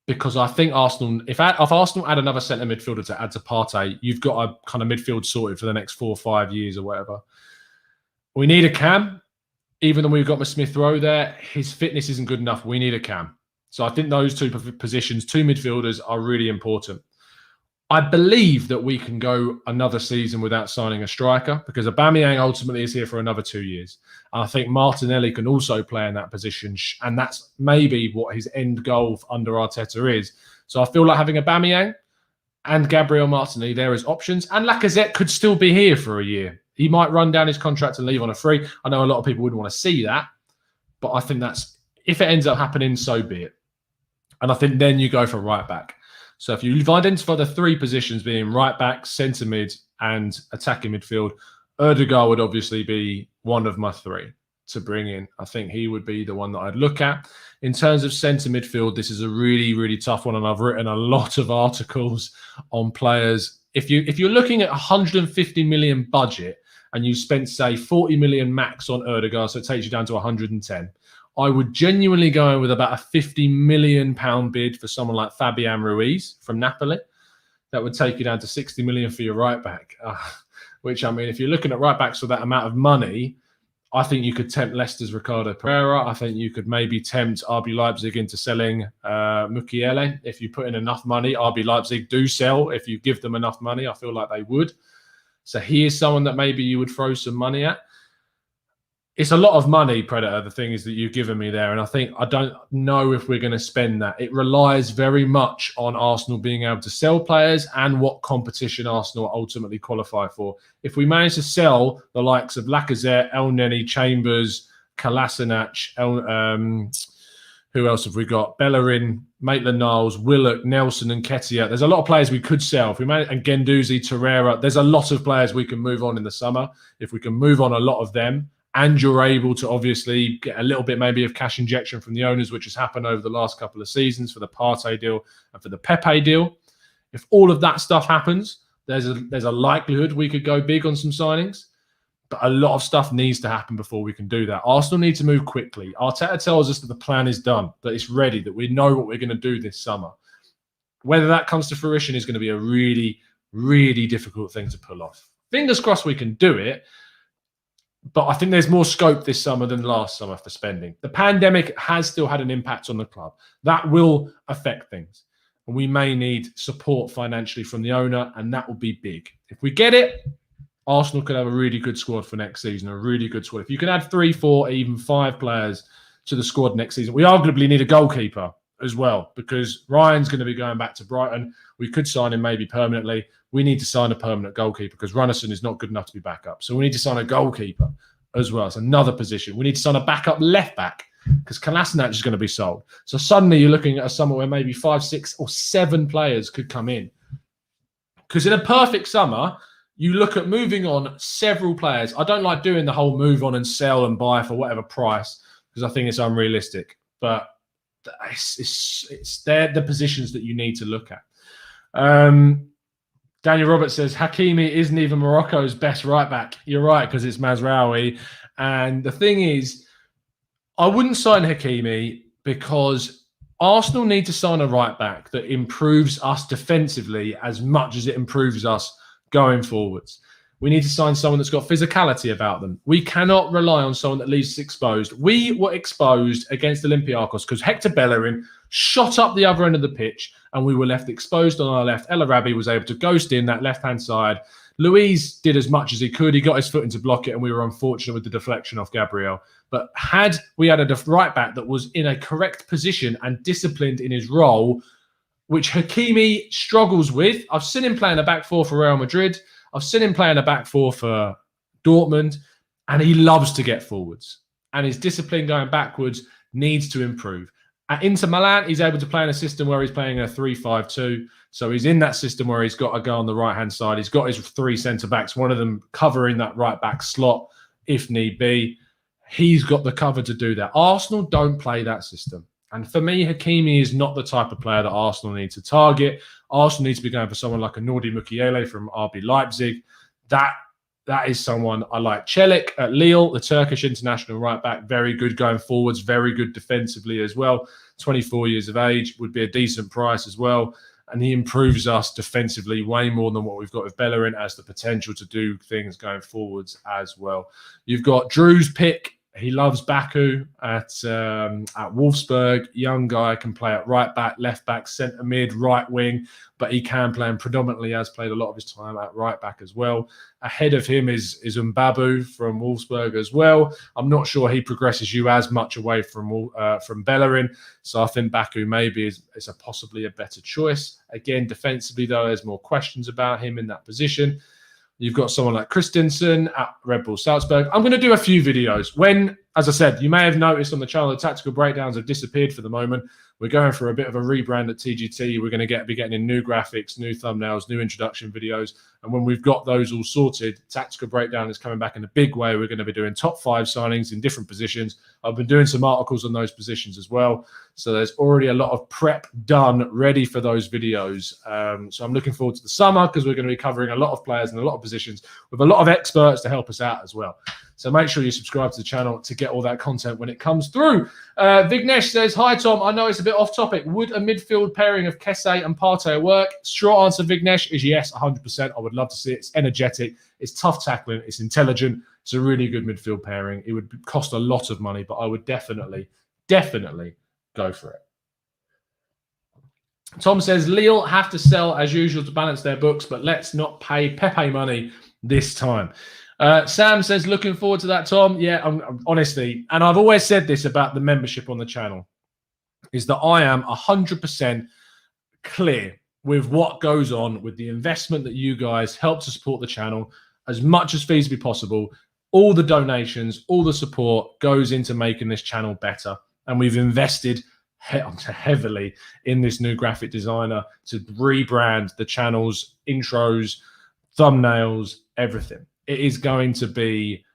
Because I think Arsenal, if Arsenal add another centre midfielder to add to Partey, you've got a kind of midfield sorted for the next 4 or 5 years or whatever. We need a cam. Even though we've got Smith Rowe there, his fitness isn't good enough. We need a cam. So I think those 2 positions, 2 midfielders, are really important. I believe that we can go another season without signing a striker, because Aubameyang ultimately is here for another 2 years. And I think Martinelli can also play in that position, and that's maybe what his end goal under Arteta is. So I feel like having Aubameyang and Gabriel Martinelli there as options, and Lacazette could still be here for a year. He might run down his contract and leave on a free. I know a lot of people wouldn't want to see that, but I think that's, if it ends up happening, so be it. And I think then you go for right back. So if you've identified the 3 positions being right back, centre mid, and attacking midfield, Odegaard would obviously be one of my 3 to bring in. I think he would be the one that I'd look at. In terms of centre midfield, this is a really, really tough one, and I've written a lot of articles on players. If you're looking at 150 million budget and you spent, say, 40 million max on Odegaard, so it takes you down to 110, I would genuinely go in with about a £50 million bid for someone like Fabian Ruiz from Napoli. That would take you down to 60 million for your right back. Which, I mean, if you're looking at right backs for that amount of money, I think you could tempt Leicester's Ricardo Pereira. I think you could maybe tempt RB Leipzig into selling Mukiele. If you put in enough money, RB Leipzig do sell. If you give them enough money, I feel like they would. So he is someone that maybe you would throw some money at. It's a lot of money, Predator, the thing is that you've given me there. And I don't know if we're going to spend that. It relies very much on Arsenal being able to sell players and what competition Arsenal ultimately qualify for. If we manage to sell the likes of Lacazette, El Neni, Chambers, Kolasinac, who else have we got? Bellerin, Maitland-Niles, Willock, Nelson, and Ketia. There's a lot of players we could sell. If we manage, and Guendouzi, Torreira. There's a lot of players we can move on in the summer. If we can move on a lot of them, and you're able to obviously get a little bit maybe of cash injection from the owners, which has happened over the last couple of seasons for the Partey deal and for the Pepe deal. If all of that stuff happens, there's a likelihood we could go big on some signings. But a lot of stuff needs to happen before we can do that. Arsenal need to move quickly. Arteta tells us that the plan is done, that it's ready, that we know what we're going to do this summer. Whether that comes to fruition is going to be a really, really difficult thing to pull off. Fingers crossed we can do it. But I think there's more scope this summer than last summer for spending. The pandemic has still had an impact on the club. That will affect things. And we may need support financially from the owner, and that will be big. If we get it, Arsenal could have a really good squad for next season, a really good squad. If you can add 3, 4, even 5 players to the squad next season, we arguably need a goalkeeper as well, because Ryan's going to be going back to Brighton. We could sign him maybe permanently. We need to sign a permanent goalkeeper because Runnison is not good enough to be backup. So we need to sign a goalkeeper as well. It's another position. We need to sign a backup left back because Kolasinac is going to be sold. So suddenly you're looking at a summer where maybe 5, 6, or 7 players could come in. Because in a perfect summer, you look at moving on several players. I don't like doing the whole move on and sell and buy for whatever price because I think it's unrealistic. But they're the positions that you need to look at. Daniel Roberts says Hakimi isn't even Morocco's best right back. You're right, because it's Mazraoui. And the thing is, I wouldn't sign Hakimi because Arsenal need to sign a right back that improves us defensively as much as it improves us going forwards. We need to sign someone that's got physicality about them. We cannot rely on someone that leaves us exposed. We were exposed against Olympiacos because Hector Bellerin shot up the other end of the pitch and we were left exposed on our left. El Arabi was able to ghost in that left-hand side. Luis did as much as he could. He got his foot in to block it and we were unfortunate with the deflection off Gabriel. But had we had a right back that was in a correct position and disciplined in his role, which Hakimi struggles with. I've seen him play in a back four for Real Madrid. I've seen him play in a back four for Dortmund, and he loves to get forwards. And his discipline going backwards needs to improve. At Inter Milan, he's able to play in a system where he's playing a 3-5-2. So he's in that system where he's got to go on the right-hand side. He's got his 3 centre-backs, one of them covering that right-back slot if need be. He's got the cover to do that. Arsenal don't play that system. And for me, Hakimi is not the type of player that Arsenal need to target. Arsenal needs to be going for someone like a Nordi Mukiele from RB Leipzig. That is someone I like. Çelik at Lille, the Turkish international right back, very good going forwards, very good defensively as well. 24 years of age, would be a decent price as well. And he improves us defensively way more than what we've got with Bellerin, has the potential to do things going forwards as well. You've got Drew's pick. He loves Baku at Wolfsburg. Young guy, can play at right back, left back, centre mid, right wing, but he can play and predominantly has played a lot of his time at right back as well. Ahead of him is Mbabu from Wolfsburg as well. I'm not sure he progresses you as much away from Bellerin, so I think Baku maybe is possibly a better choice. Again, defensively though, there's more questions about him in that position. You've got someone like Christensen at Red Bull Salzburg. I'm going to do a few videos. When, as I said, you may have noticed on the channel, the tactical breakdowns have disappeared for the moment. We're going for a bit of a rebrand at TGT. We're going to be getting in new graphics, new thumbnails, new introduction videos. And when we've got those all sorted, tactical breakdown is coming back in a big way. We're going to be doing top 5 signings in different positions. I've been doing some articles on those positions as well. So there's already a lot of prep done, ready for those videos. So I'm looking forward to the summer because we're going to be covering a lot of players and a lot of positions with a lot of experts to help us out as well. So make sure you subscribe to the channel to get all that content when it comes through. Vignesh says, hi, Tom. I know it's a bit off topic. Would a midfield pairing of Kesse and Partey work? Short answer, Vignesh, is yes, 100%. I would love to see it. It's energetic. It's tough tackling. It's intelligent. It's a really good midfield pairing. It would cost a lot of money, but I would definitely go for it. Tom says, Lille have to sell as usual to balance their books, but let's not pay Pepe money this time. Sam says, looking forward to that, Tom. Yeah, I'm honestly, and I've always said this about the membership on the channel, is that I am 100% clear with what goes on with the investment that you guys help to support the channel as much as feasibly possible. All the donations, all the support goes into making this channel better. And we've invested heavily in this new graphic designer to rebrand the channel's intros, thumbnails, everything. It is going to be,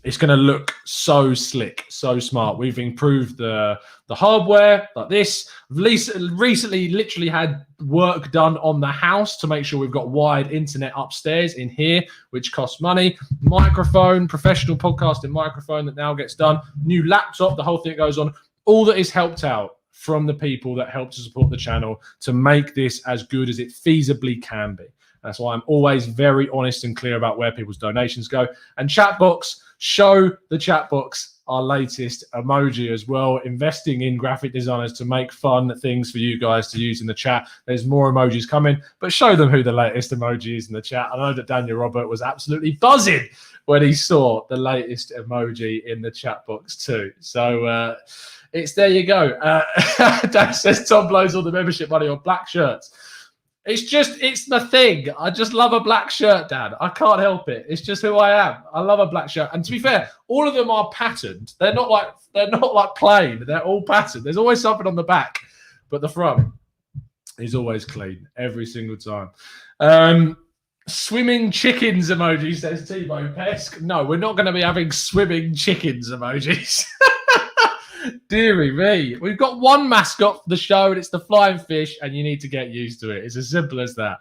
it's going to look so slick, so smart. We've improved the hardware like this. Recently, literally had work done on the house to make sure we've got wide internet upstairs in here, which costs money. Microphone, professional podcasting microphone that now gets done. New laptop, the whole thing goes on. All that is helped out from the people that help to support the channel to make this as good as it feasibly can be. That's why I'm always very honest and clear about where people's donations go. And chat box, show the chat box our latest emoji as well. Investing in graphic designers to make fun things for you guys to use in the chat. There's more emojis coming, but show them who the latest emoji is in the chat. I know that Daniel Robert was absolutely buzzing when he saw the latest emoji in the chat box too. So it's there you go. Dan says Tom blows all the membership money on black shirts. It's my thing. I just love a black shirt, Dad. I can't help it. It's just who I am. I love a black shirt. And to be fair, all of them are patterned. They're not like plain. They're all patterned. There's always something on the back, but the front is always clean every single time. Swimming chickens emoji, says Timo Pesk. No, we're not going to be having swimming chickens emojis. Deary me. We've got one mascot for the show, and it's the flying fish, and you need to get used to it. It's as simple as that.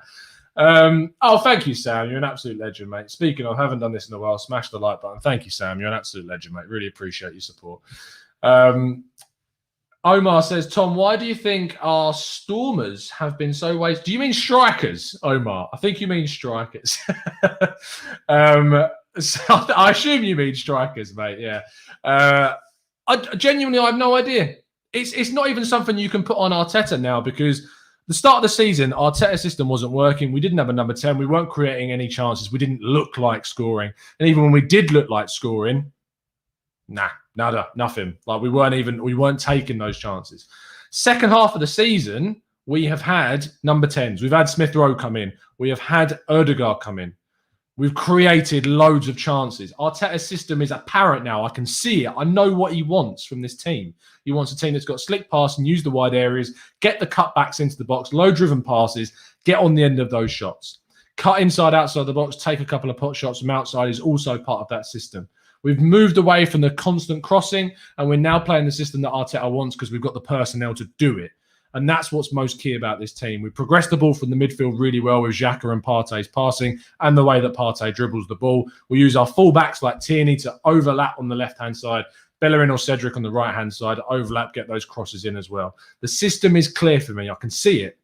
Oh, thank you, Sam. You're an absolute legend, mate. Speaking of, I haven't done this in a while. Smash the like button. Thank you, Sam. You're an absolute legend, mate. Really appreciate your support. Omar says, Tom, why do you think our stormers have been so wasted? Do you mean strikers, Omar? I think you mean strikers. So I assume you mean strikers, mate. Yeah. I genuinely, I have no idea. It's not even something you can put on Arteta now, because the start of the season, Arteta's system wasn't working. We didn't have a number 10. We weren't creating any chances. We didn't look like scoring. And even when we did look like scoring, nada, nothing. Like we weren't taking those chances. Second half of the season, we have had number 10s. We've had Smith Rowe come in. We have had Odegaard come in. We've created loads of chances. Arteta's system is apparent now. I can see it. I know what he wants from this team. He wants a team that's got slick pass and use the wide areas, get the cutbacks into the box, low-driven passes, get on the end of those shots. Cut inside, outside the box, take a couple of pot shots from outside is also part of that system. We've moved away from the constant crossing, and we're now playing the system that Arteta wants because we've got the personnel to do it. And that's what's most key about this team. We progressed the ball from the midfield really well with Xhaka and Partey's passing and the way that Partey dribbles the ball. We use our fullbacks like Tierney to overlap on the left-hand side, Bellerin or Cedric on the right-hand side, overlap, get those crosses in as well. The system is clear for me. I can see it.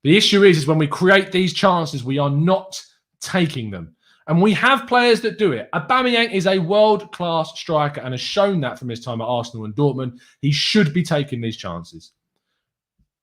The issue is when we create these chances, we are not taking them. And we have players that do it. Aubameyang is a world-class striker and has shown that from his time at Arsenal and Dortmund. He should be taking these chances.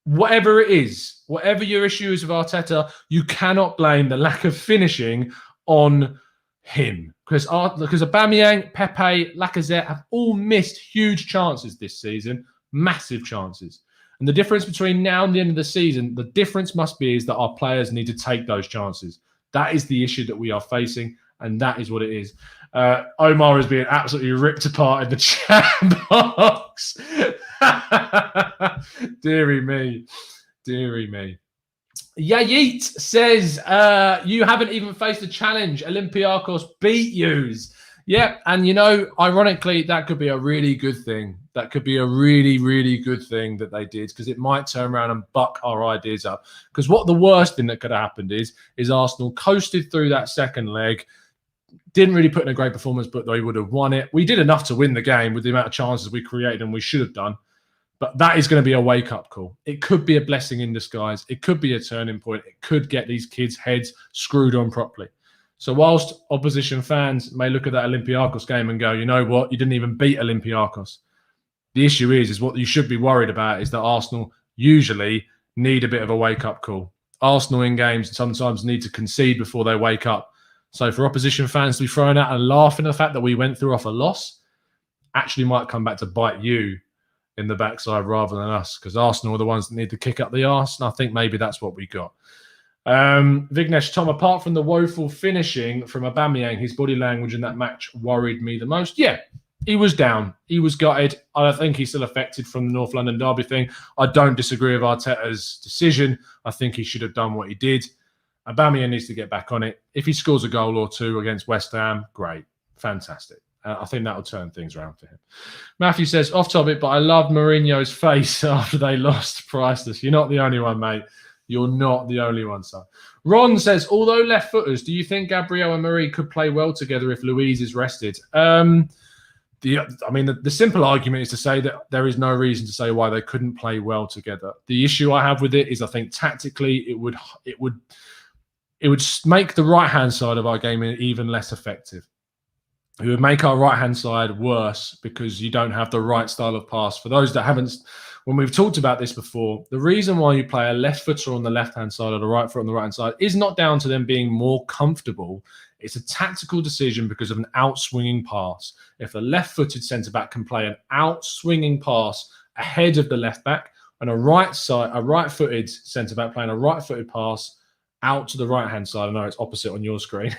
Whatever it is, whatever your issue is with Arteta, you cannot blame the lack of finishing on him. Because Aubameyang, Pepe, Lacazette have all missed huge chances this season, massive chances. And the difference between now and the end of the season, the difference must be is that our players need to take those chances. That is the issue that we are facing, and that is what it is. Omar is being absolutely ripped apart in the chat box. Deary me. Deary me. Yayit says, you haven't even faced a challenge. Olympiacos beat yous. Yeah, and ironically, that could be a really good thing. That could be a really, really good thing that they did, because it might turn around and buck our ideas up. Because what the worst thing that could have happened is Arsenal coasted through that second leg, didn't really put in a great performance, but they would have won it. We did enough to win the game with the amount of chances we created, and we should have done. But that is going to be a wake-up call. It could be a blessing in disguise. It could be a turning point. It could get these kids' heads screwed on properly. So whilst opposition fans may look at that Olympiacos game and go, you know what, you didn't even beat Olympiacos. The issue is what you should be worried about is that Arsenal usually need a bit of a wake-up call. Arsenal in games sometimes need to concede before they wake up. So for opposition fans to be thrown out and laughing at the fact that we went through off a loss actually might come back to bite you in the backside rather than us, because Arsenal are the ones that need to kick up the arse, and I think maybe that's what we got. Vignesh, Tom, apart from the woeful finishing from Aubameyang, his body language in that match worried me the most. Yeah, he was down. He was gutted. I think he's still affected from the North London derby thing. I don't disagree with Arteta's decision. I think he should have done what he did. Aubameyang needs to get back on it. If he scores a goal or two against West Ham, great. Fantastic. I think that will turn things around for him. Matthew says, off topic, but I loved Mourinho's face after they lost. Priceless. You're not the only one, mate. You're not the only one, son. Ron says, although left footers, do you think Gabriel and Emery could play well together if Luiz is rested? The simple argument is to say that there is no reason to say why they couldn't play well together. The issue I have with it is I think tactically it would make the right-hand side of our game even less effective. It would make our right-hand side worse because you don't have the right style of pass. For those that haven't, when we've talked about this before, the reason why you play a left footer on the left-hand side or the right foot on the right-hand side is not down to them being more comfortable. It's a tactical decision because of an out-swinging pass. If a left-footed centre-back can play an out-swinging pass ahead of the left-back, and a right-footed centre-back playing a right-footed pass out to the right-hand side, I know it's opposite on your screen,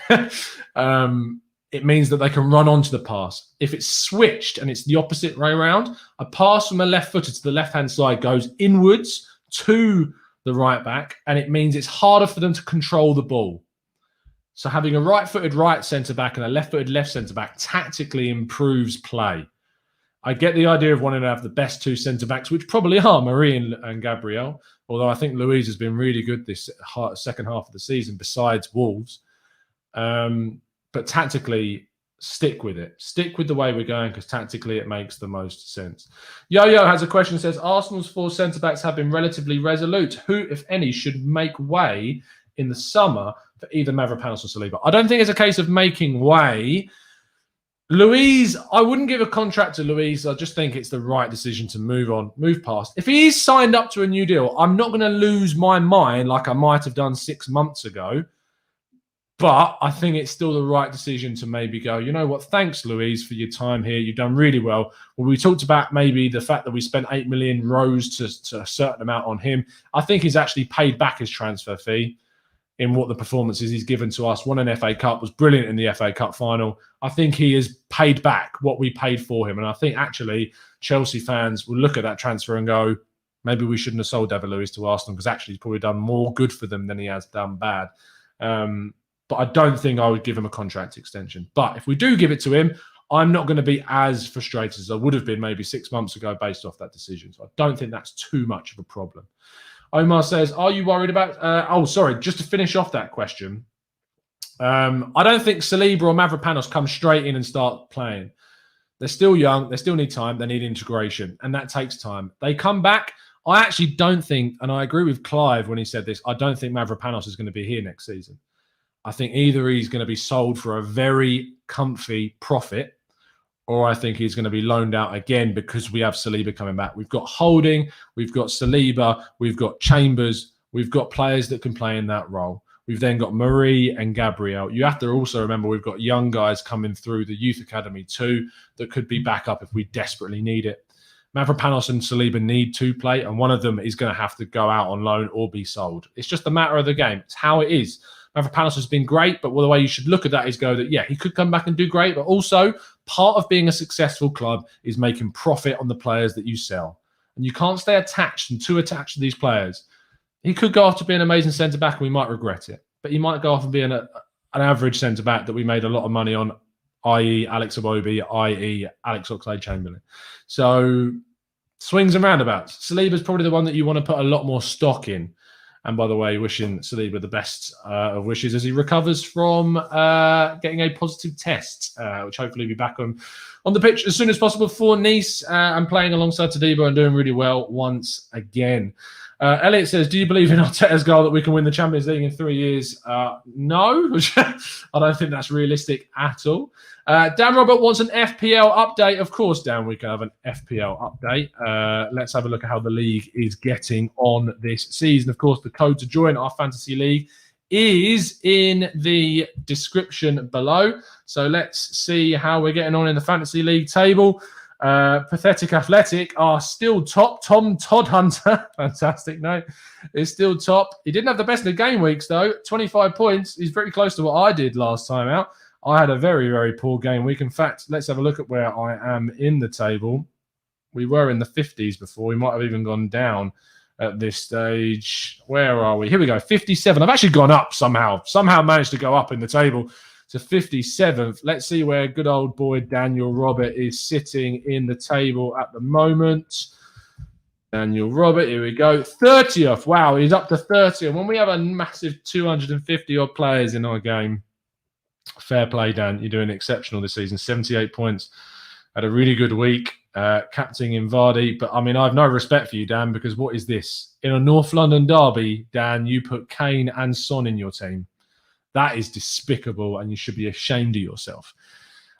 it means that they can run onto the pass. If it's switched and it's the opposite way around, a pass from a left footer to the left-hand side goes inwards to the right back, and it means it's harder for them to control the ball. So having a right-footed right centre-back and a left-footed left centre-back tactically improves play. I get the idea of wanting to have the best two centre-backs, which probably are Marie and Gabriel, although I think Luiz has been really good this second half of the season besides Wolves. But tactically, stick with it. Stick with the way we're going because tactically it makes the most sense. Yo-Yo has a question, says, Arsenal's 4 centre-backs have been relatively resolute. Who, if any, should make way in the summer for either Mavropanos or Saliba? I don't think it's a case of making way. Luiz, I wouldn't give a contract to Luiz. I just think it's the right decision to move past. If he is signed up to a new deal, I'm not going to lose my mind like I might have done 6 months ago. But I think it's still the right decision to maybe go, you know what, thanks, Luiz, for your time here. You've done really well. Well, we talked about maybe the fact that we spent 8 million rose to a certain amount on him. I think he's actually paid back his transfer fee in what the performances he's given to us. Won an FA Cup, was brilliant in the FA Cup final. I think he has paid back what we paid for him. And I think actually Chelsea fans will look at that transfer and go, maybe we shouldn't have sold David Luiz to Arsenal because actually he's probably done more good for them than he has done bad. But I don't think I would give him a contract extension. But if we do give it to him, I'm not going to be as frustrated as I would have been maybe 6 months ago based off that decision. So I don't think that's too much of a problem. Omar says, are you worried about... just to finish off that question. I don't think Saliba or Mavropanos come straight in and start playing. They're still young. They still need time. They need integration. And that takes time. They come back. I actually don't think, and I agree with Clive when he said this, I don't think Mavropanos is going to be here next season. I think either he's going to be sold for a very comfy profit, or I think he's going to be loaned out again because we have Saliba coming back. We've got Holding, we've got Saliba, we've got Chambers, we've got players that can play in that role. We've then got Marie and Gabriel. You have to also remember we've got young guys coming through the youth academy too that could be back up if we desperately need it. Mavropanos and Saliba need to play, and one of them is going to have to go out on loan or be sold. It's just a matter of the game. It's how it is. Mavropanos has been great, but the way you should look at that is go that, yeah, he could come back and do great, but also part of being a successful club is making profit on the players that you sell. And you can't stay attached and too attached to these players. He could go off to be an amazing centre-back and we might regret it. But he might go off and be an average centre-back that we made a lot of money on, i.e. Alex Iwobi, i.e. Alex Oxlade-Chamberlain. So swings and roundabouts. Saliba's probably the one that you want to put a lot more stock in. And by the way, wishing Saliba the best of wishes as he recovers from getting a positive test, which hopefully will be back on the pitch as soon as possible for Nice and playing alongside Todibo and doing really well once again. Elliot says, do you believe in Arteta's goal that we can win the Champions League in 3 years? No, I don't think that's realistic at all. Dan Robert wants an FPL update. Of course, Dan, we can have an FPL update. Let's have a look at how the league is getting on this season. Of course, the code to join our fantasy league is in the description below. So let's see how we're getting on in the Fantasy League table. Pathetic Athletic are still top. Tom Toddhunter, fantastic note, is still top. He didn't have the best of the game weeks, though. 25 points. He's very close to what I did last time out. I had a very, very poor game week. In fact, let's have a look at where I am in the table. We were in the 50s before. We might have even gone down at this stage. Where are we? Here we go, 57. I've actually gone up somehow. Somehow managed to go up in the table to 57th. Let's see where good old boy Daniel Robert is sitting in the table at the moment. Daniel Robert, here we go. 30th. Wow, he's up to 30. And when we have a massive 250 odd players in our game, fair play, Dan. You're doing exceptional this season. 78 points. Had a really good week. Captaining Vardy. But, I mean, I have no respect for you, Dan, because what is this? In a North London derby, Dan, you put Kane and Son in your team. That is despicable, and you should be ashamed of yourself.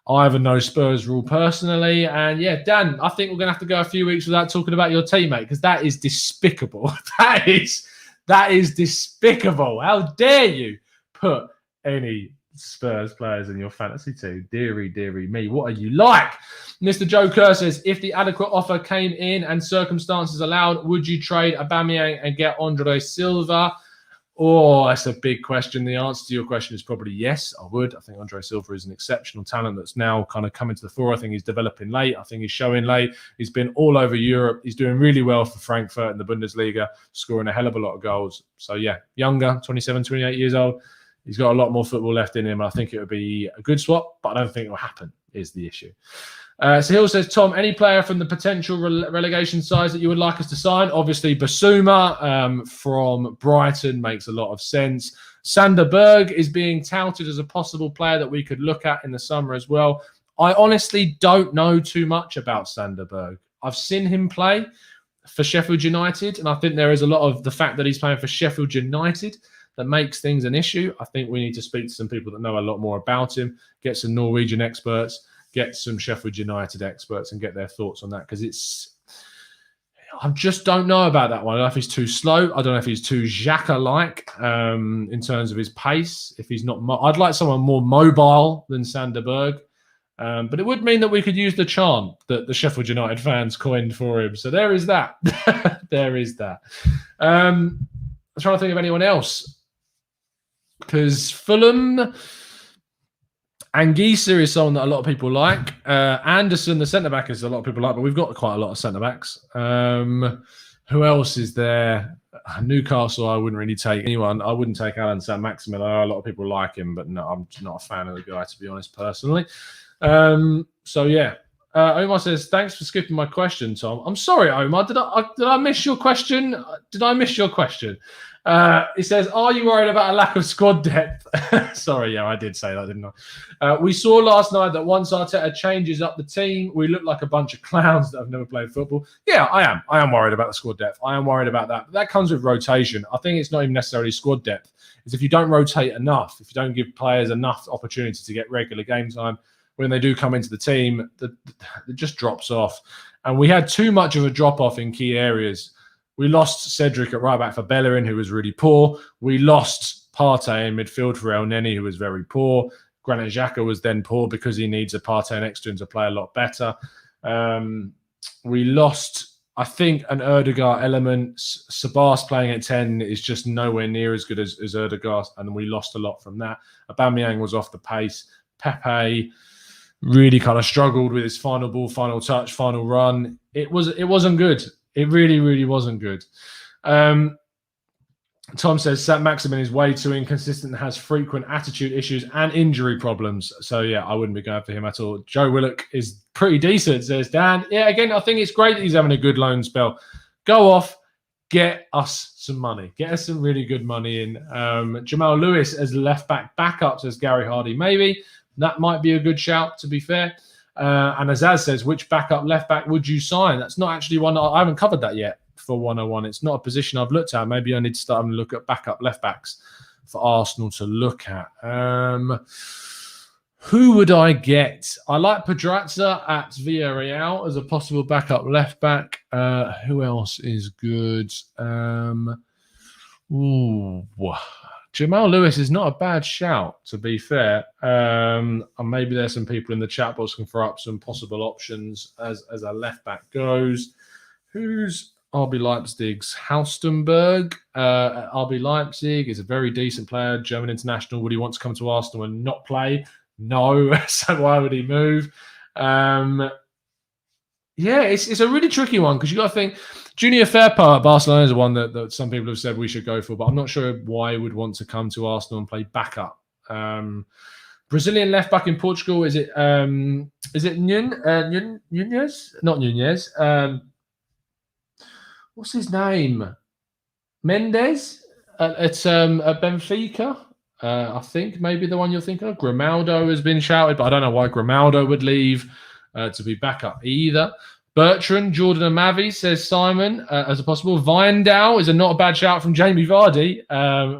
I have a no Spurs rule personally. And, yeah, Dan, I think we're going to have to go a few weeks without talking about your teammate, because that is despicable. That is despicable. How dare you put any Spurs players in your fantasy team? Deary, deary me. What are you like? Mr. Joe Kerr says, if the adequate offer came in and circumstances allowed, would you trade Aubameyang and get Andre Silva? Oh, that's a big question. The answer to your question is probably yes, I would. I think Andre Silva is an exceptional talent that's now kind of coming to the fore. I think he's developing late. I think he's showing late. He's been all over Europe. He's doing really well for Frankfurt in the Bundesliga, scoring a hell of a lot of goals. So, yeah, younger, 27, 28 years old. He's got a lot more football left in him. I think it would be a good swap, but I don't think it will happen is the issue. Sahil says, Tom, any player from the potential relegation sides that you would like us to sign? Obviously, Basuma from Brighton makes a lot of sense. Sander Berg is being touted as a possible player that we could look at in the summer as well. I honestly don't know too much about Sander Berg. I've seen him play for Sheffield United, and I think there is a lot of the fact that he's playing for Sheffield United that makes things an issue. I think we need to speak to some people that know a lot more about him, get some Norwegian experts, get some Sheffield United experts and get their thoughts on that, because I just don't know about that one. I don't know if he's too slow. I don't know if he's too Xhaka-like in terms of his pace. If he's not, I'd like someone more mobile than Sander Berg. But it would mean that we could use the chant that the Sheffield United fans coined for him. So there is that. There is that. I'm trying to think of anyone else, because Fulham, Anguissa is someone that a lot of people like. Anderson, the centre-back, is a lot of people like, but we've got quite a lot of centre-backs. Who else is there? Newcastle, I wouldn't really take anyone. I wouldn't take Alan Saint-Maximin. I know a lot of people like him, but no, I'm not a fan of the guy, to be honest, personally. So, yeah. Omar says, thanks for skipping my question, Tom. I'm sorry, Omar. Did I miss your question? Did I miss your question? He says, are you worried about a lack of squad depth? Sorry, yeah, I did say that, didn't I? We saw last night that once Arteta changes up the team, we look like a bunch of clowns that have never played football. Yeah, I am. I am worried about the squad depth. I am worried about that. But that comes with rotation. I think it's not even necessarily squad depth. It's if you don't rotate enough, if you don't give players enough opportunity to get regular game time, when they do come into the team, it just drops off. And we had too much of a drop-off in key areas. We lost Cedric at right back for Bellerin, who was really poor. We lost Partey in midfield for El Neni, who was very poor. Granit Xhaka was then poor because he needs a Partey next to him to play a lot better. We lost, I think, an Odegaard element. Sabas playing at 10 is just nowhere near as good as Odegaard, and we lost a lot from that. Aubameyang was off the pace. Pepe really kind of struggled with his final ball, final touch, final run. It wasn't good. It really, really wasn't good. Tom says Saint-Maximin is way too inconsistent and has frequent attitude issues and injury problems. So, yeah, I wouldn't be going for him at all. Joe Willock is pretty decent, says Dan. Yeah, again, I think it's great that he's having a good loan spell. Go off, get us some money. Get us some really good money in. Jamal Lewis as left-back backup, says Gary Hardy. Maybe that might be a good shout, to be fair. And Azaz says, which backup left-back would you sign? That's not actually one. I haven't covered that yet for 101. It's not a position I've looked at. Maybe I need to start having a look at backup left-backs for Arsenal to look at. Who would I get? I like Pedraza at Villarreal as a possible backup left-back. Who else is good? Jamal Lewis is not a bad shout, to be fair. And maybe there's some people in the chat box can throw up some possible options as a left back goes. Who's RB Leipzig's Haustenberg? RB Leipzig is a very decent player, German international. Would he want to come to Arsenal and not play? No. So why would he move? Yeah, it's a really tricky one because you got to think Junior Firpo at Barcelona is the one that some people have said we should go for, but I'm not sure why he would want to come to Arsenal and play backup. Brazilian left back in Portugal, is it Nunez? Not Nunez. What's his name? Mendes at Benfica. I think maybe the one you're thinking of. Grimaldo has been shouted, but I don't know why Grimaldo would leave to be backup either. Bertrand, Jordan and Mavi, says Simon, as a possible. Vindal is not a bad shout from Jamie Vardy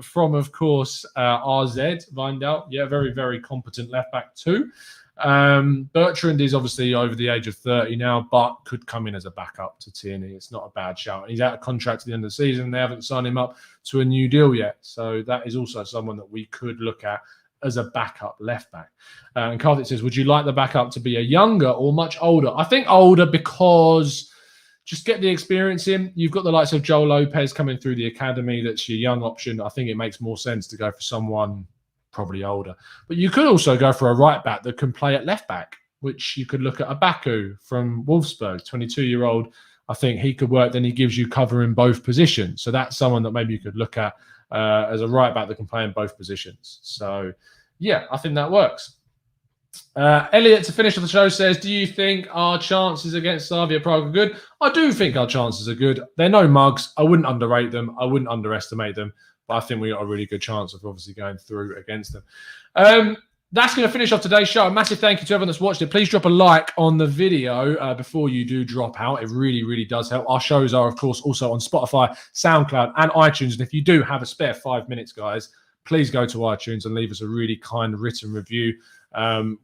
from, of course, RZ. Vindal, yeah, very, very competent left back too. Bertrand is obviously over the age of 30 now, but could come in as a backup to Tierney. It's not a bad shout. He's out of contract at the end of the season. They haven't signed him up to a new deal yet. So that is also someone that we could look at as a backup left back. And Karthik says, would you like the backup to be a younger or much older? I think older because just get the experience in. You've got the likes of Joel Lopez coming through the academy. That's your young option. I think it makes more sense to go for someone probably older. But you could also go for a right back that can play at left back, which you could look at Abaku from Wolfsburg, 22-year-old. I think he could work. Then he gives you cover in both positions. So that's someone that maybe you could look at as a right back that can play in both positions. So, yeah, I think that works. Elliot, to finish off the show, says, do you think our chances against Slavia Prague are good? I do think our chances are good. They're no mugs. I wouldn't underrate them. I wouldn't underestimate them. But I think we got a really good chance of obviously going through against them. That's going to finish off today's show. A massive thank you to everyone that's watched it. Please drop a like on the video before you do drop out. It really, really does help. Our shows are, of course, also on Spotify, SoundCloud, and iTunes. And if you do have a spare 5 minutes, guys, please go to iTunes and leave us a really kind written review.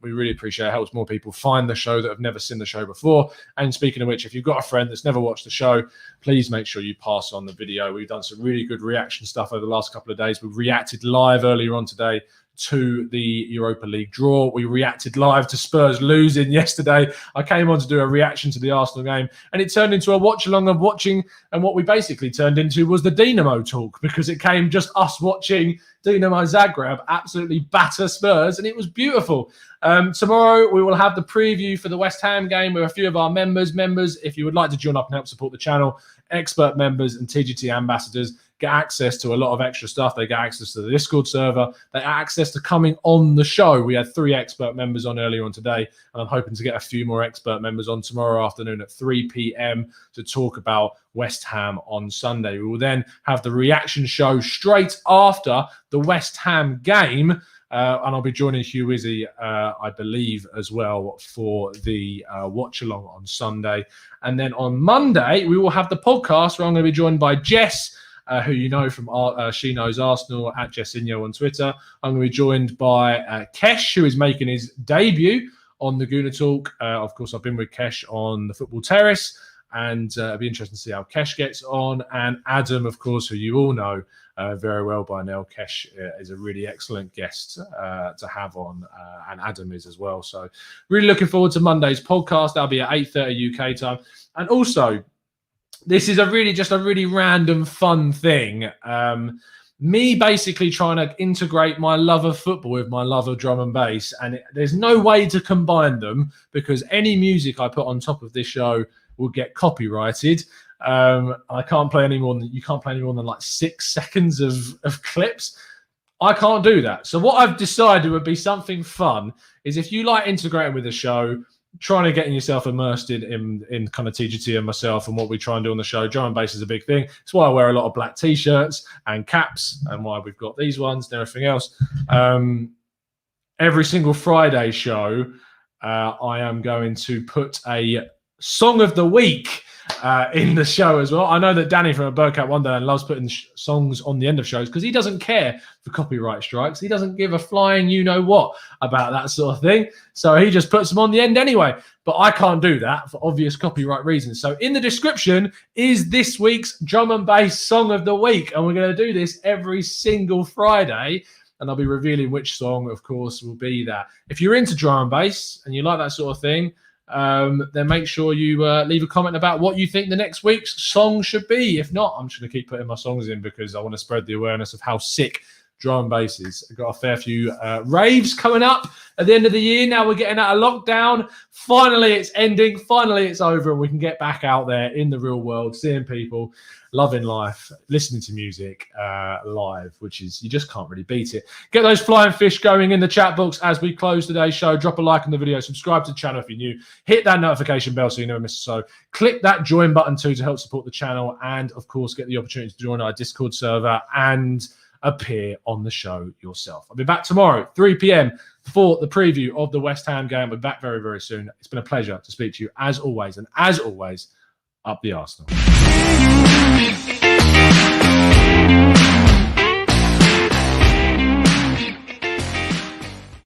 We really appreciate it. It helps more people find the show that have never seen the show before. And speaking of which, if you've got a friend that's never watched the show, please make sure you pass on the video. We've done some really good reaction stuff over the last couple of days. We reacted live earlier on today to the Europa League draw. We reacted live to Spurs losing yesterday. I came on to do a reaction to the Arsenal game, and it turned into a watch-along of watching, and what we basically turned into was the Dinamo talk, because it came just us watching Dinamo Zagreb absolutely batter Spurs, and it was beautiful. Tomorrow, we will have the preview for the West Ham game with a few of our members. If you would like to join up and help support the channel, expert members and TGT ambassadors get access to a lot of extra stuff. They get access to the Discord server. They get access to coming on the show. We had 3 expert members on earlier on today, and I'm hoping to get a few more expert members on tomorrow afternoon at 3 p.m. to talk about West Ham on Sunday. We will then have the reaction show straight after the West Ham game, and I'll be joining Hugh Izzy, I believe, as well for the watch-along on Sunday. And then on Monday, we will have the podcast where I'm going to be joined by Jess, who you know from She Knows Arsenal, at Jessinho on Twitter. I'm going to be joined by Kesh, who is making his debut on the Gooner Talk. Of course, I've been with Kesh on the Football Terrace, and it'll be interesting to see how Kesh gets on. And Adam, of course, who you all know very well by now. Kesh is a really excellent guest to have on, and Adam is as well. So really looking forward to Monday's podcast. That'll be at 8:30 UK time. And also, this is a really random fun thing. Me basically trying to integrate my love of football with my love of drum and bass. And there's no way to combine them, because any music I put on top of this show will get copyrighted. I can't play any more than, you can't play any more than like 6 seconds of clips. I can't do that. So what I've decided would be something fun is, if you like integrating with the show, trying to get yourself immersed in kind of TGT and myself and what we try and do on the show. Drum and bass is a big thing. It's why I wear a lot of black T-shirts and caps, and why we've got these ones and everything else. Every single Friday show, I am going to put a song of the week in the show as well. I know that Danny from A Birdcat Wonderland loves putting songs on the end of shows because he doesn't care for copyright strikes. He doesn't give a flying you-know-what about that sort of thing. So he just puts them on the end anyway. But I can't do that for obvious copyright reasons. So in the description is this week's drum and bass song of the week. And we're going to do this every single Friday. And I'll be revealing which song, of course, will be that. If you're into drum and bass and you like that sort of thing, then make sure you leave a comment about what you think the next week's song should be. If not, I'm just going to keep putting my songs in because I want to spread the awareness of how sick drum and bass is. I've got a fair few raves coming up at the end of the year. Now we're getting out of lockdown. Finally, it's ending. Finally, it's over and we can get back out there in the real world, seeing people, loving life, listening to music live, which is, you just can't really beat it. Get those flying fish going in the chat box as we close today's show. Drop a like on the video, subscribe to the channel if you're new, hit that notification bell so you never miss a show. Click that join button too to help support the channel, and of course get the opportunity to join our Discord server and appear on the show yourself. I'll be back tomorrow, 3 p.m. for the preview of the West Ham game. I'll be back very, very soon. It's been a pleasure to speak to you as always, and as always, up the Arsenal.